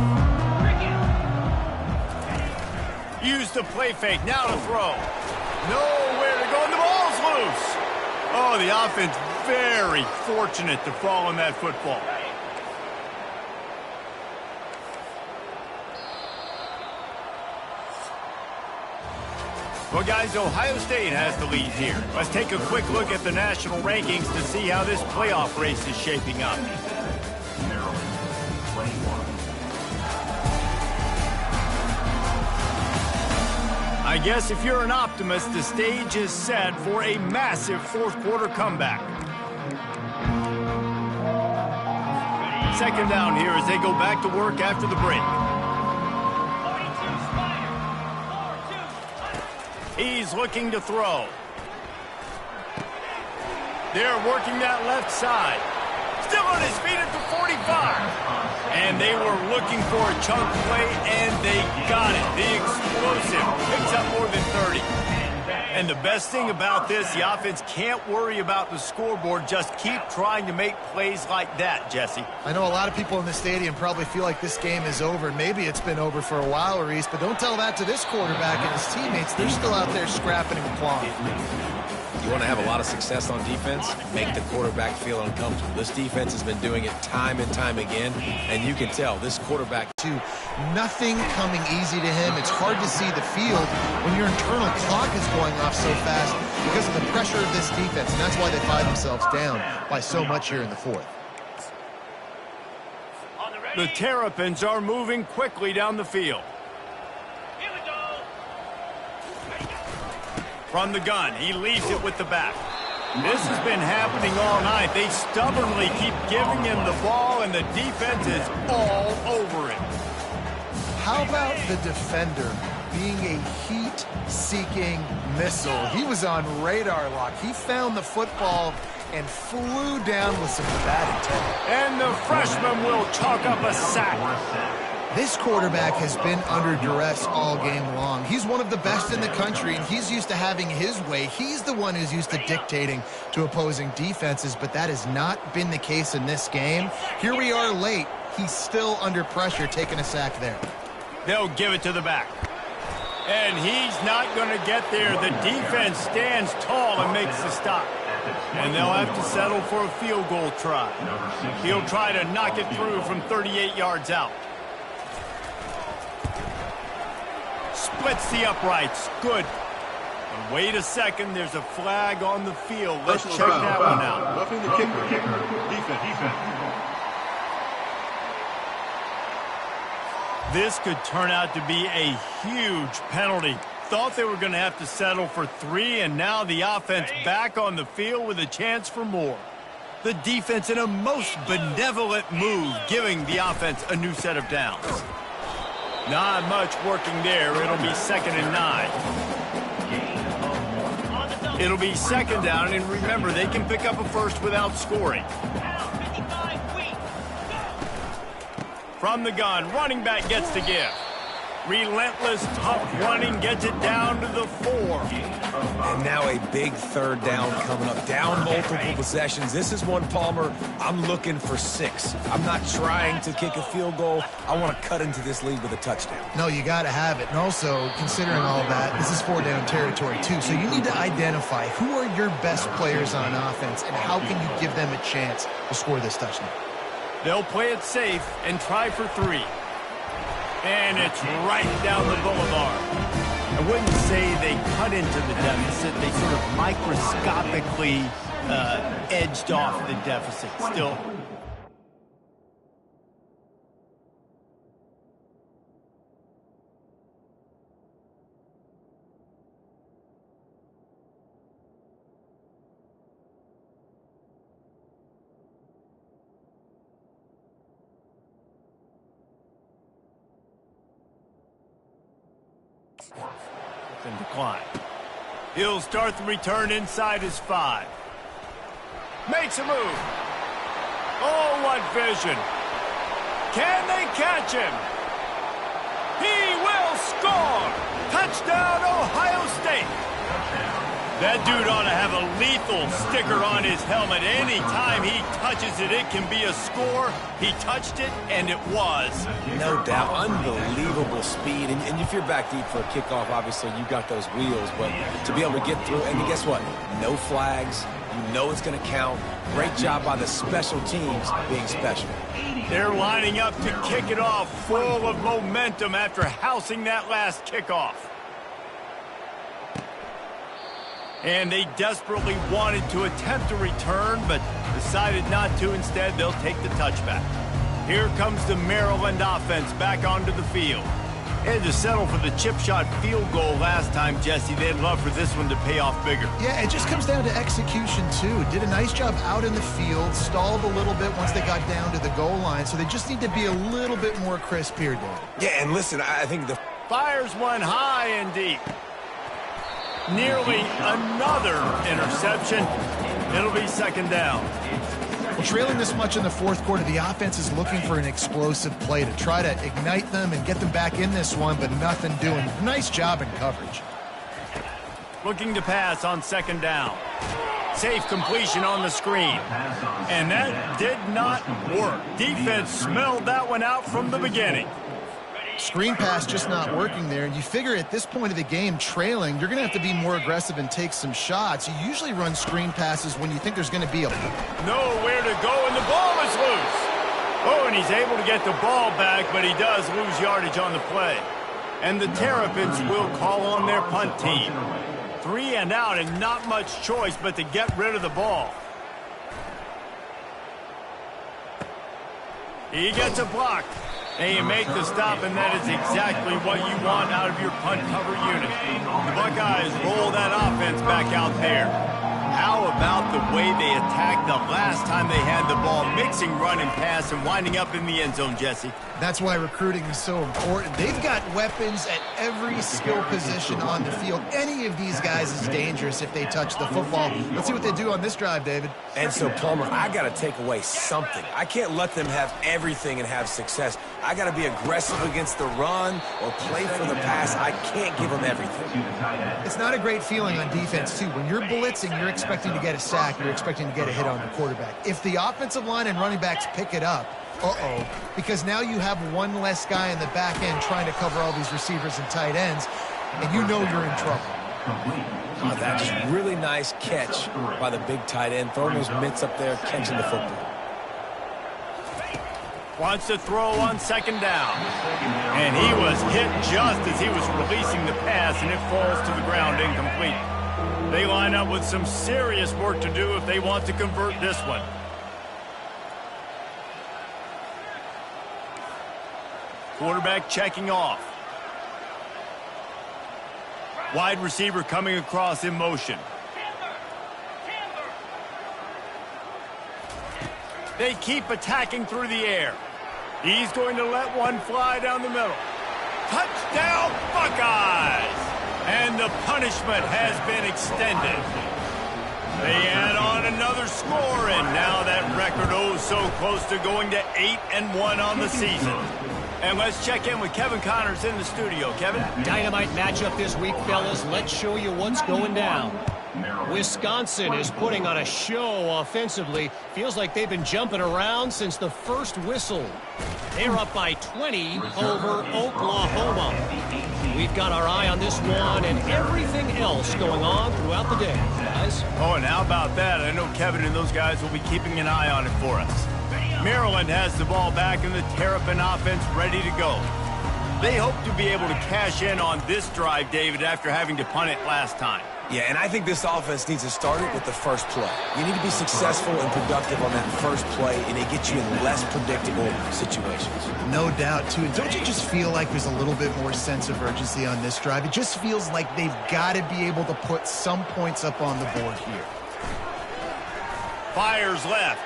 Use the play fake. Now to throw. Nowhere to go, and the ball's loose. Oh, the offense very fortunate to fall on that football. Well, guys, Ohio State has the lead here. Let's take a quick look at the national rankings to see how this playoff race is shaping up. Merryland, 21. I guess if you're an optimist, the stage is set for a massive 4th quarter comeback. 2nd down here as they go back to work after the break. He's looking to throw. They're working that left side. Still on his feet at the 45. And they were looking for a chunk play, and they got it. The explosive picks up more than 30. And the best thing about this, the offense can't worry about the scoreboard. Just keep trying to make plays like that, Jesse. I know a lot of people in the stadium probably feel like this game is over. Maybe it's been over for a while, Reese, but don't tell that to this quarterback and his teammates. They're still out there scrapping and clawing. You want to have a lot of success on defense? Make the quarterback feel uncomfortable. This defense has been doing it time and time again, and you can tell this quarterback To Nothing coming easy to him. It's hard to see the field when your internal clock is going off so fast because of the pressure of this defense, and that's why they find themselves down by so much here in the fourth. The Terrapins are moving quickly down the field. Here we go. From the gun, he leaves it with the back. This has been happening all night. They stubbornly keep giving him the ball, and the defense is all over it. How about the defender being a heat-seeking missile? He was on radar lock. He found the football and flew down with some bad intent. And the freshman will chalk up a sack. This quarterback has been under duress all game long. He's one of the best in the country, and he's used to having his way. He's the one who's used to dictating to opposing defenses, but that has not been the case in this game. Here we are late. He's still under pressure, taking a sack there. They'll give it to the back. And he's not going to get there. The defense stands tall and makes the stop. And they'll have to settle for a field goal try. He'll try to knock it through from 38 yards out. Splits the uprights. Good. And wait a second. There's a flag on the field. Let's check that one out. Roughing the kicker. Defense. This could turn out to be a huge penalty. Thought they were going to have to settle for 3, and now the offense back on the field with a chance for more. The defense in a most benevolent move, giving the offense a new set of downs. Not much working there. It'll be 2nd and 9. It'll be 2nd down, and remember, they can pick up a first without scoring. From the gun, running back gets the give. Relentless, tough running, gets it down to the 4. And now a big 3rd down coming up. Down multiple possessions. This is one, Palmer, I'm looking for 6. I'm not trying to kick a field goal. I want to cut into this lead with a touchdown. No, you got to have it. And also, considering all that, this is 4-down territory, too. So you need to identify who are your best players on offense and how can you give them a chance to score this touchdown. They'll play it safe and try for 3. And it's right down the boulevard. I wouldn't say they cut into the deficit. They sort of microscopically edged off the deficit. Still. And decline. He'll start the return inside his 5. Makes a move. Oh, what vision. Can they catch him? He will score. Touchdown, Ohio State. That dude ought to have a lethal sticker on his helmet. Anytime he touches it, it can be a score. He touched it, and it was. No doubt. Unbelievable speed. And if you're back deep for a kickoff, obviously you've got those wheels. But to be able to get through, and guess what? No flags. You know it's going to count. Great job by the special teams being special. They're lining up to kick it off, full of momentum after housing that last kickoff. And they desperately wanted to attempt a return, but decided not to. Instead, they'll take the touchback. Here comes the Merryland offense back onto the field. They had to settle for the chip shot field goal last time, Jesse. They'd love for this one to pay off bigger. Yeah, it just comes down to execution, too. Did a nice job out in the field, stalled a little bit once they got down to the goal line, so they just need to be a little bit more crisp here, Dan. Yeah, and listen, I think the... Fires one high and deep. Nearly another interception. It'll be 2nd down. Well, trailing this much in the 4th quarter, the offense is looking for an explosive play to try to ignite them and get them back in this one, but nothing doing. Nice job in coverage. Looking to pass on 2nd down. Safe completion on the screen. And that did not work. Defense smelled that one out from the beginning. Screen pass just not working there. And you figure at this point of the game, trailing, you're going to have to be more aggressive and take some shots. You usually run screen passes when you think there's going to be a... Nowhere to go, and the ball is loose. Oh, and he's able to get the ball back, but he does lose yardage on the play. And the Terrapins will call on their punt team. 3 and out and not much choice but to get rid of the ball. He gets a block. And you make the stop, and that is exactly what you want out of your punt cover unit. The Buckeyes roll that offense back out there. How about the way they attacked the last time they had the ball, mixing run and pass and winding up in the end zone, Jesse? That's why recruiting is so important. They've got weapons at every skill position on the field. Any of these guys is dangerous if they touch the football. Let's see what they do on this drive, David. And so, Palmer, I got to take away something. I can't let them have everything and have success. I got to be aggressive against the run or play for the pass. I can't give them everything. It's not a great feeling on defense, too. When you're blitzing, you're expecting to get a sack. You're expecting to get a hit on the quarterback. If the offensive line and running backs pick it up, because now you have one less guy in the back end trying to cover all these receivers and tight ends, and you know you're in trouble. Oh, that's just really nice catch by the big tight end, throwing those mitts up there, catching the football. Wants to throw on second down. And he was hit just as he was releasing the pass, and it falls to the ground incomplete. They line up with some serious work to do if they want to convert this one. Quarterback checking off. Wide receiver coming across in motion. They keep attacking through the air. He's going to let one fly down the middle. Touchdown, Buckeyes! And the punishment has been extended. They add on another score, and now that record so close to going to 8-1 on the season. And let's check in with Kevin Connors in the studio. Kevin? Dynamite matchup this week, fellas. Let's show you what's going down. Wisconsin is putting on a show offensively. Feels like they've been jumping around since the first whistle. They're up by 20 over Oklahoma. We've got our eye on this one and everything else going on throughout the day, guys. Oh, and how about that? I know Kevin and those guys will be keeping an eye on it for us. Merryland has the ball back and the Terrapin offense ready to go. They hope to be able to cash in on this drive, David, after having to punt it last time. Yeah, and I think this offense needs to start it with the first play. You need to be successful and productive on that first play, and it gets you in less predictable situations. No doubt, too. And don't you just feel like there's a little bit more sense of urgency on this drive? It just feels like they've got to be able to put some points up on the board here. Fires left.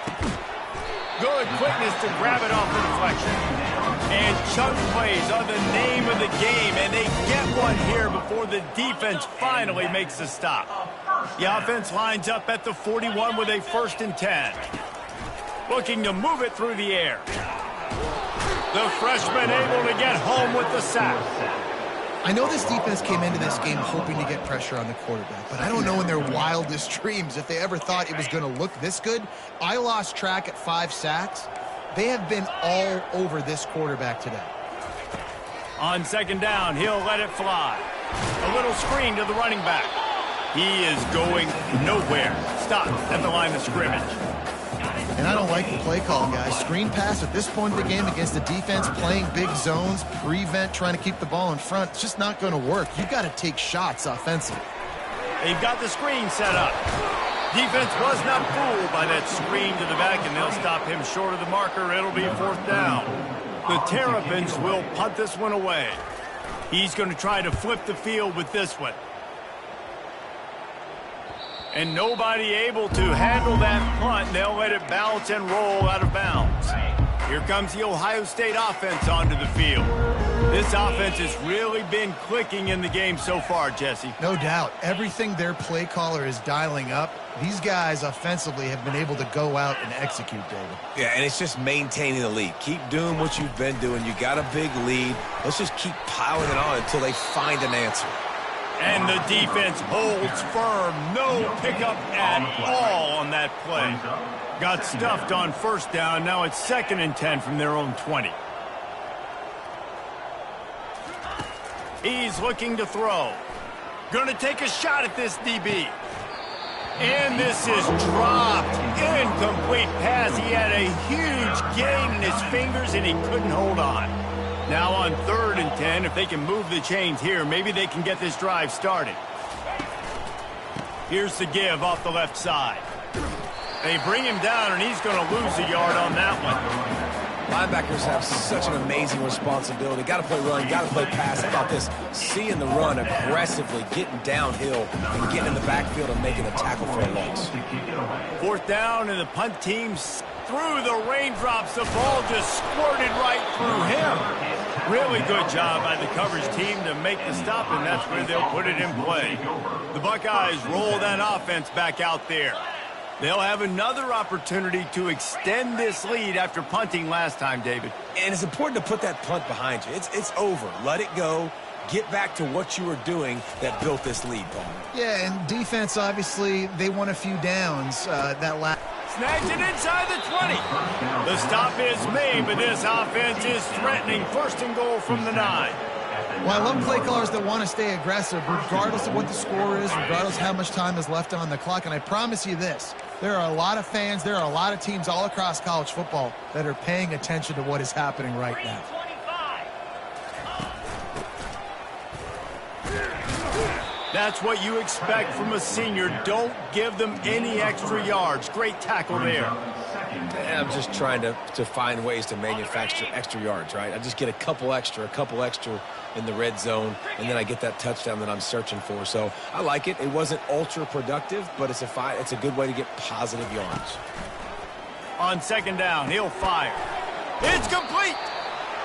Good quickness to grab it off the deflection. And chunk plays are the name of the game, and they get one here before the defense finally makes a stop. The offense lines up at the 41 with a 1st and 10. Looking to move it through the air. The freshman able to get home with the sack. I know this defense came into this game hoping to get pressure on the quarterback, but I don't know in their wildest dreams if they ever thought it was going to look this good. I lost track at 5 sacks. They have been all over this quarterback today. On second down, he'll let it fly. A little screen to the running back. He is going nowhere. Stop at the line of scrimmage. And I don't like the play call, guys. Screen pass at this point of the game against the defense, playing big zones, prevent, trying to keep the ball in front. It's just not going to work. You've got to take shots offensively. They've got the screen set up. Defense was not fooled by that screen to the back, and they'll stop him short of the marker. It'll be 4th down. The Terrapins will punt this one away. He's going to try to flip the field with this one. And nobody able to handle that punt. They'll let it bounce and roll out of bounds. Here comes the Ohio State offense onto the field. This offense has really been clicking in the game so far, Jesse. No doubt. Everything their play caller is dialing up, these guys offensively have been able to go out and execute, David. Yeah, and it's just maintaining the lead. Keep doing what you've been doing. You got a big lead. Let's just keep piling it on until they find an answer. And the defense holds firm. No pickup at all on that play. Got stuffed on 1st down. Now it's 2nd and 10 from their own 20. He's looking to throw. Going to take a shot at this DB. And this is dropped. Incomplete pass. He had a huge gain in his fingers, and he couldn't hold on. Now on 3rd and 10, if they can move the chains here, maybe they can get this drive started. Here's the give off the left side. They bring him down, and he's going to lose a yard on that one. Linebackers have such an amazing responsibility. Got to play run, got to play pass. How about this? Seeing the run aggressively, getting downhill, and getting in the backfield and making a tackle for a loss. 4th down, and the punt team's through the raindrops. The ball just squirted right through him. Really good job by the coverage team to make the stop, and that's where they'll put it in play. The Buckeyes roll that offense back out there. They'll have another opportunity to extend this lead after punting last time, David. And it's important to put that punt behind you. It's over. Let it go. Get back to what you were doing that built this lead, Paul. Yeah, and defense, obviously, they won a few downs that last. Snags it inside the 20. The stop is made, but this offense is threatening 1st and goal from the 9. Well, I love play callers that want to stay aggressive, regardless of what the score is, regardless of how much time is left on the clock. And I promise you this, there are a lot of fans, there are a lot of teams all across college football that are paying attention to what is happening right now. That's what you expect from a senior. Don't give them any extra yards. Great tackle there. I'm just trying to find ways to manufacture extra yards, right? I just get a couple extra in the red zone, and then I get that touchdown that I'm searching for. So I like it. It wasn't ultra productive, but it's a good way to get positive yards. On 2nd down, he'll fire. It's complete.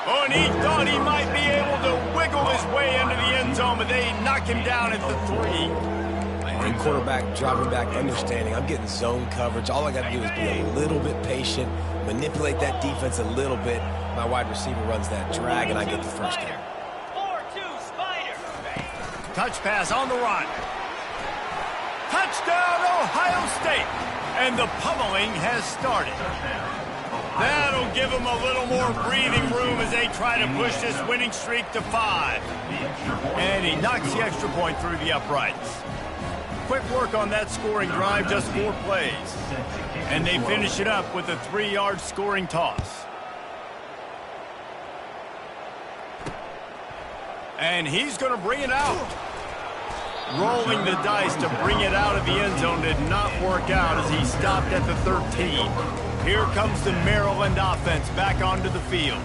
Oh, and he thought he might be able to wiggle his way into the end zone, but they knock him down at the 3. And quarterback dropping back, understanding I'm getting zone coverage. All I got to do is be a little bit patient, manipulate that defense a little bit. My wide receiver runs that drag, and I get the 1st down. 4-2 Spider. Touch pass on the run. Touchdown, Ohio State. And the pummeling has started. That'll give them a little more breathing room as they try to push this winning streak to 5. And he knocks the extra point through the uprights. Quick work on that scoring drive, just 4 plays. And they finish it up with a 3-yard scoring toss. And he's going to bring it out. Rolling the dice to bring it out of the end zone did not work out as he stopped at the 13. Here comes the Merryland offense back onto the field.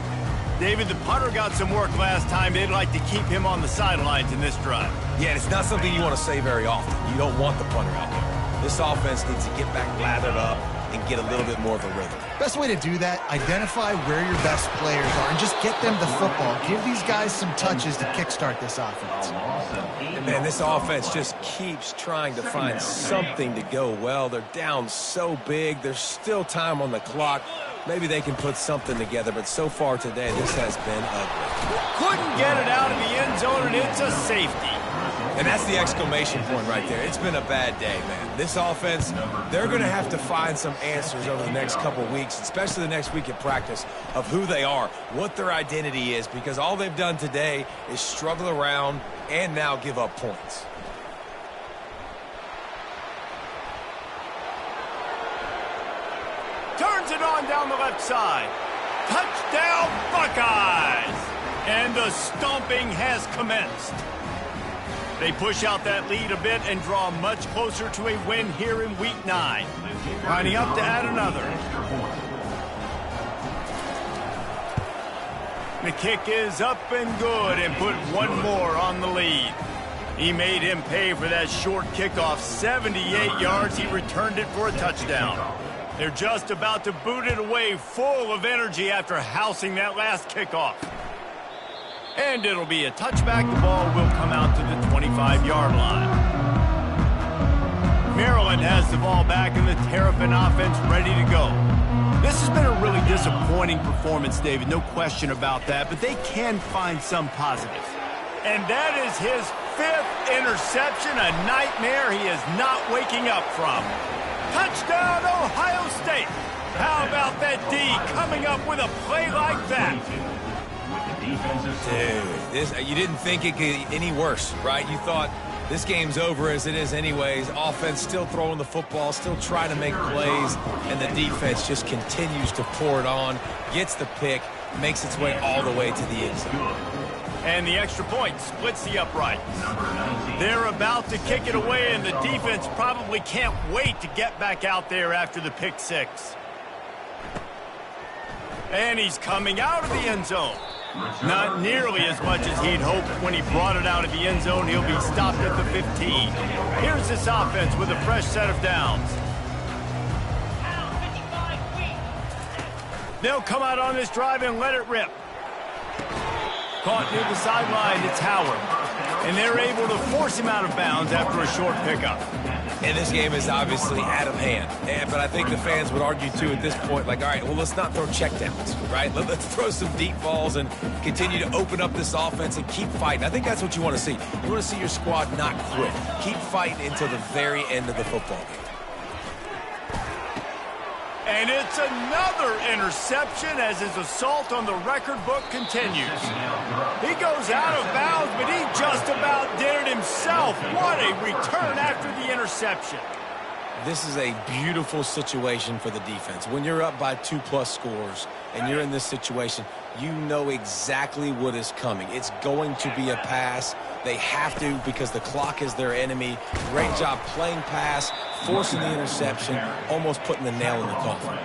David, the punter got some work last time. They'd like to keep him on the sidelines in this drive. Yeah, and it's not something you want to say very often. You don't want the punter out there. This offense needs to get back lathered up and get a little bit more of a rhythm. Best way to do that, identify where your best players are and just get them the football. Give these guys some touches to kickstart this offense. And man, this offense just keeps trying to find something to go well. They're down so big. There's still time on the clock. Maybe they can put something together, but so far today, this has been ugly. Couldn't get it out of the end zone, and it's a safety. And that's the exclamation point right there. It's been a bad day, man. This offense, they're going to have to find some answers over the next couple weeks, especially the next week at practice, of who they are, what their identity is, because all they've done today is struggle around and now give up points. Turns it on down the left side. Touchdown, Buckeyes! And the stomping has commenced. They push out that lead a bit and draw much closer to a win here in Week 9. Lining up to add another. The kick is up and good and put one more on the lead. He made him pay for that short kickoff. 78 yards, he returned it for a touchdown. They're just about to boot it away, full of energy after housing that last kickoff. And it'll be a touchback. The ball will come out to the 25-yard line. Merryland has the ball back and the Terrapin offense ready to go. This has been a really disappointing performance, David, no question about that, but they can find some positives. And that is his 5th interception, a nightmare he is not waking up from. Touchdown, Ohio State. How about that D coming up with a play like that? Dude, you didn't think it could get any worse, right? You thought This game's over as it is anyways. Offense still throwing the football, still trying to make plays, and the defense just continues to pour it on, gets the pick, makes its way all the way to the end zone. And the extra point splits the uprights. They're about to kick it away, and the defense probably can't wait to get back out there after the pick six. And he's coming out of the end zone. Not nearly as much as he'd hoped when he brought it out of the end zone. He'll be stopped at the 15. Here's this offense with a fresh set of downs. They'll come out on this drive and let it rip. Caught near the sideline, it's Howard. And they're able to force him out of bounds after a short pickup. And this game is obviously out of hand. But I think the fans would argue, too, at this point, like, all right, well, let's not throw checkdowns, right? Let's throw some deep balls and continue to open up this offense and keep fighting. I think that's what you want to see. You want to see your squad not quit. Keep fighting until the very end of the football game. And it's another interception as his assault on the record book continues. He goes out of bounds, but he just about did it himself. What a return after the interception. This is a beautiful situation for the defense. When you're up by 2+ scores and you're in this situation, you know exactly what is coming. It's going to be a pass. They have to because the clock is their enemy. Great job playing pass, forcing the interception, almost putting the nail in the coffin.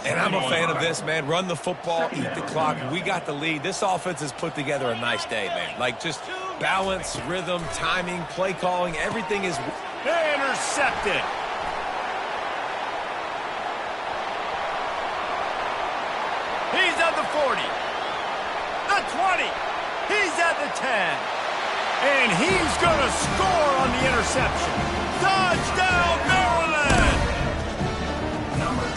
And I'm a fan of this, man. Run the football, eat the clock. We got the lead. This offense has put together a nice day, man. Like just balance, rhythm, timing, play calling, everything is... Intercepted. He's at the 40. The 20. He's at the 10. And he's going to score on the interception. Touchdown, Merryland!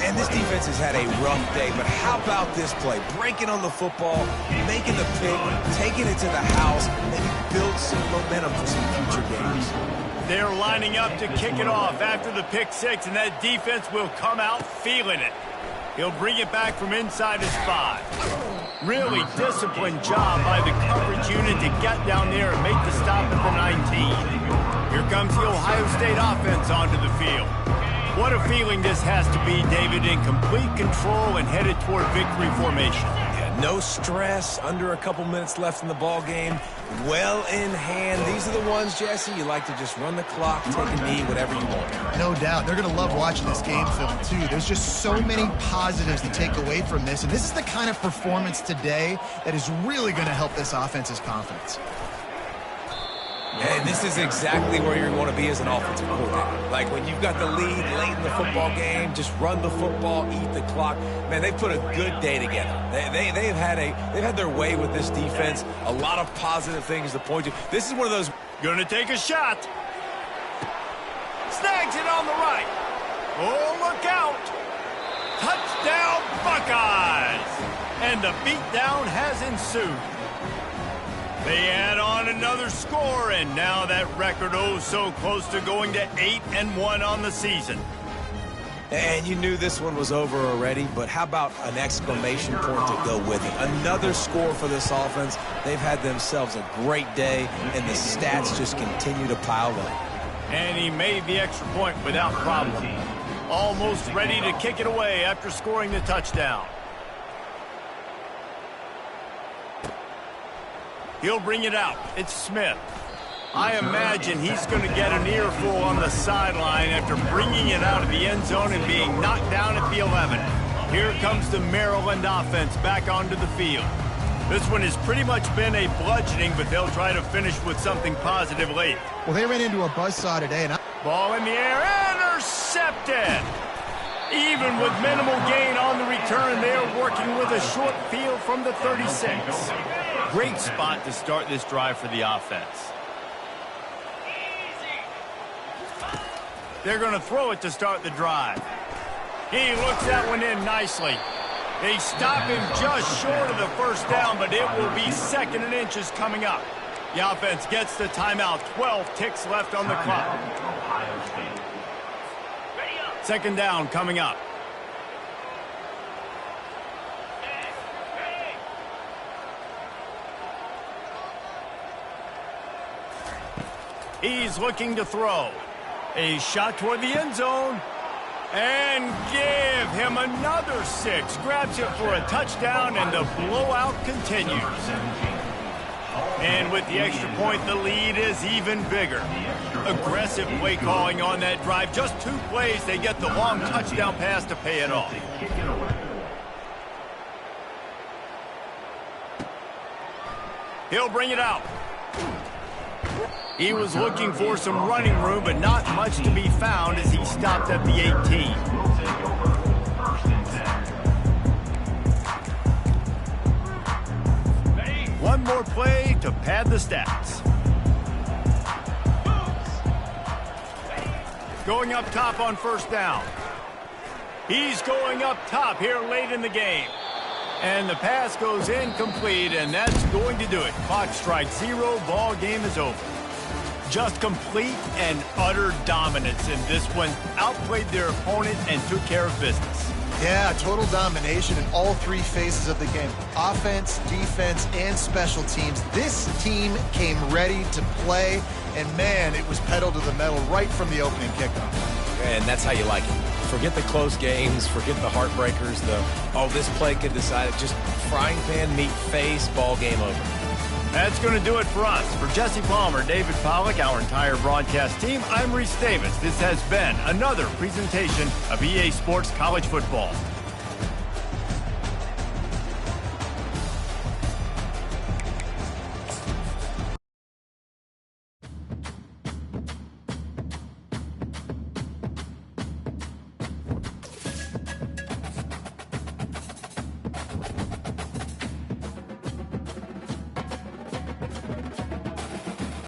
And this defense has had a rough day, but how about this play? Breaking on the football, making the pick, taking it to the house, maybe build some momentum for some future games. They're lining up to kick it off after the pick six, and that defense will come out feeling it. He'll bring it back from inside his 5. Really disciplined job by the coverage unit to get down there and make the stop at the 19. Here comes the Ohio State offense onto the field. What a feeling this has to be, David, in complete control and headed toward victory formation. No stress, under a couple minutes left in the ball game. Well in hand. These are the ones, Jesse, you like to just run the clock, take a knee, whatever you want. No doubt. They're going to love watching this game film, too. There's just so many positives to take away from this, and this is the kind of performance today that is really going to help this offense's confidence. And this is exactly where you want to be as an offensive coordinator. Like when you've got the lead late in the football game, just run the football, eat the clock. Man, they put a good day together. They've had their way with this defense. A lot of positive things to point to. This is one of those. Gonna take a shot. Snags it on the right. Oh, look out. Touchdown, Buckeyes. And the beatdown has ensued. They add on another score, and now that record so close to going to 8-1 on the season. And you knew this one was over already, but how about an exclamation point to go with it? Another score for this offense. They've had themselves a great day, and the stats just continue to pile up. And he made the extra point without problem. Almost ready to kick it away after scoring the touchdown. He'll bring it out. It's Smith. I imagine he's going to get an earful on the sideline after bringing it out of the end zone and being knocked down at the 11. Here comes the Merryland offense back onto the field. This one has pretty much been a bludgeoning, but they'll try to finish with something positive late. Well, they ran into a buzzsaw today. And Ball in the air, intercepted. Even with minimal gain on the return, they are working with a short field from the 36. Great spot to start this drive for the offense. They're going to throw it to start the drive. He looks that one in nicely. They stop him just short of the first down, but it will be 2nd and inches coming up. The offense gets the timeout. 12 ticks left on the clock. 2nd down coming up. He's looking to throw. A shot toward the end zone. And give him another 6. Grabs it for a touchdown, and the blowout continues. And with the extra point, the lead is even bigger. Aggressive play calling on that drive. Just 2 plays, they get the long touchdown pass to pay it off. He'll bring it out. He was looking for some running room, but not much to be found as he stopped at the 18. One more play to pad the stats. Going up top on first down. He's going up top here late in the game. And the pass goes incomplete, and that's going to do it. Clock strikes 0, ball game is over. Just complete and utter dominance in this one. Outplayed their opponent and took care of business. Yeah, total domination in all 3 phases of the game. Offense, defense, and special teams. This team came ready to play, and man, it was pedal to the metal right from the opening kickoff. And that's how you like it. Forget the close games, forget the heartbreakers, this play could decide it. Just frying pan, meat face, ball game over. That's going to do it for us. For Jesse Palmer, David Pollack, our entire broadcast team, I'm Reese Davis. This has been another presentation of EA Sports College Football.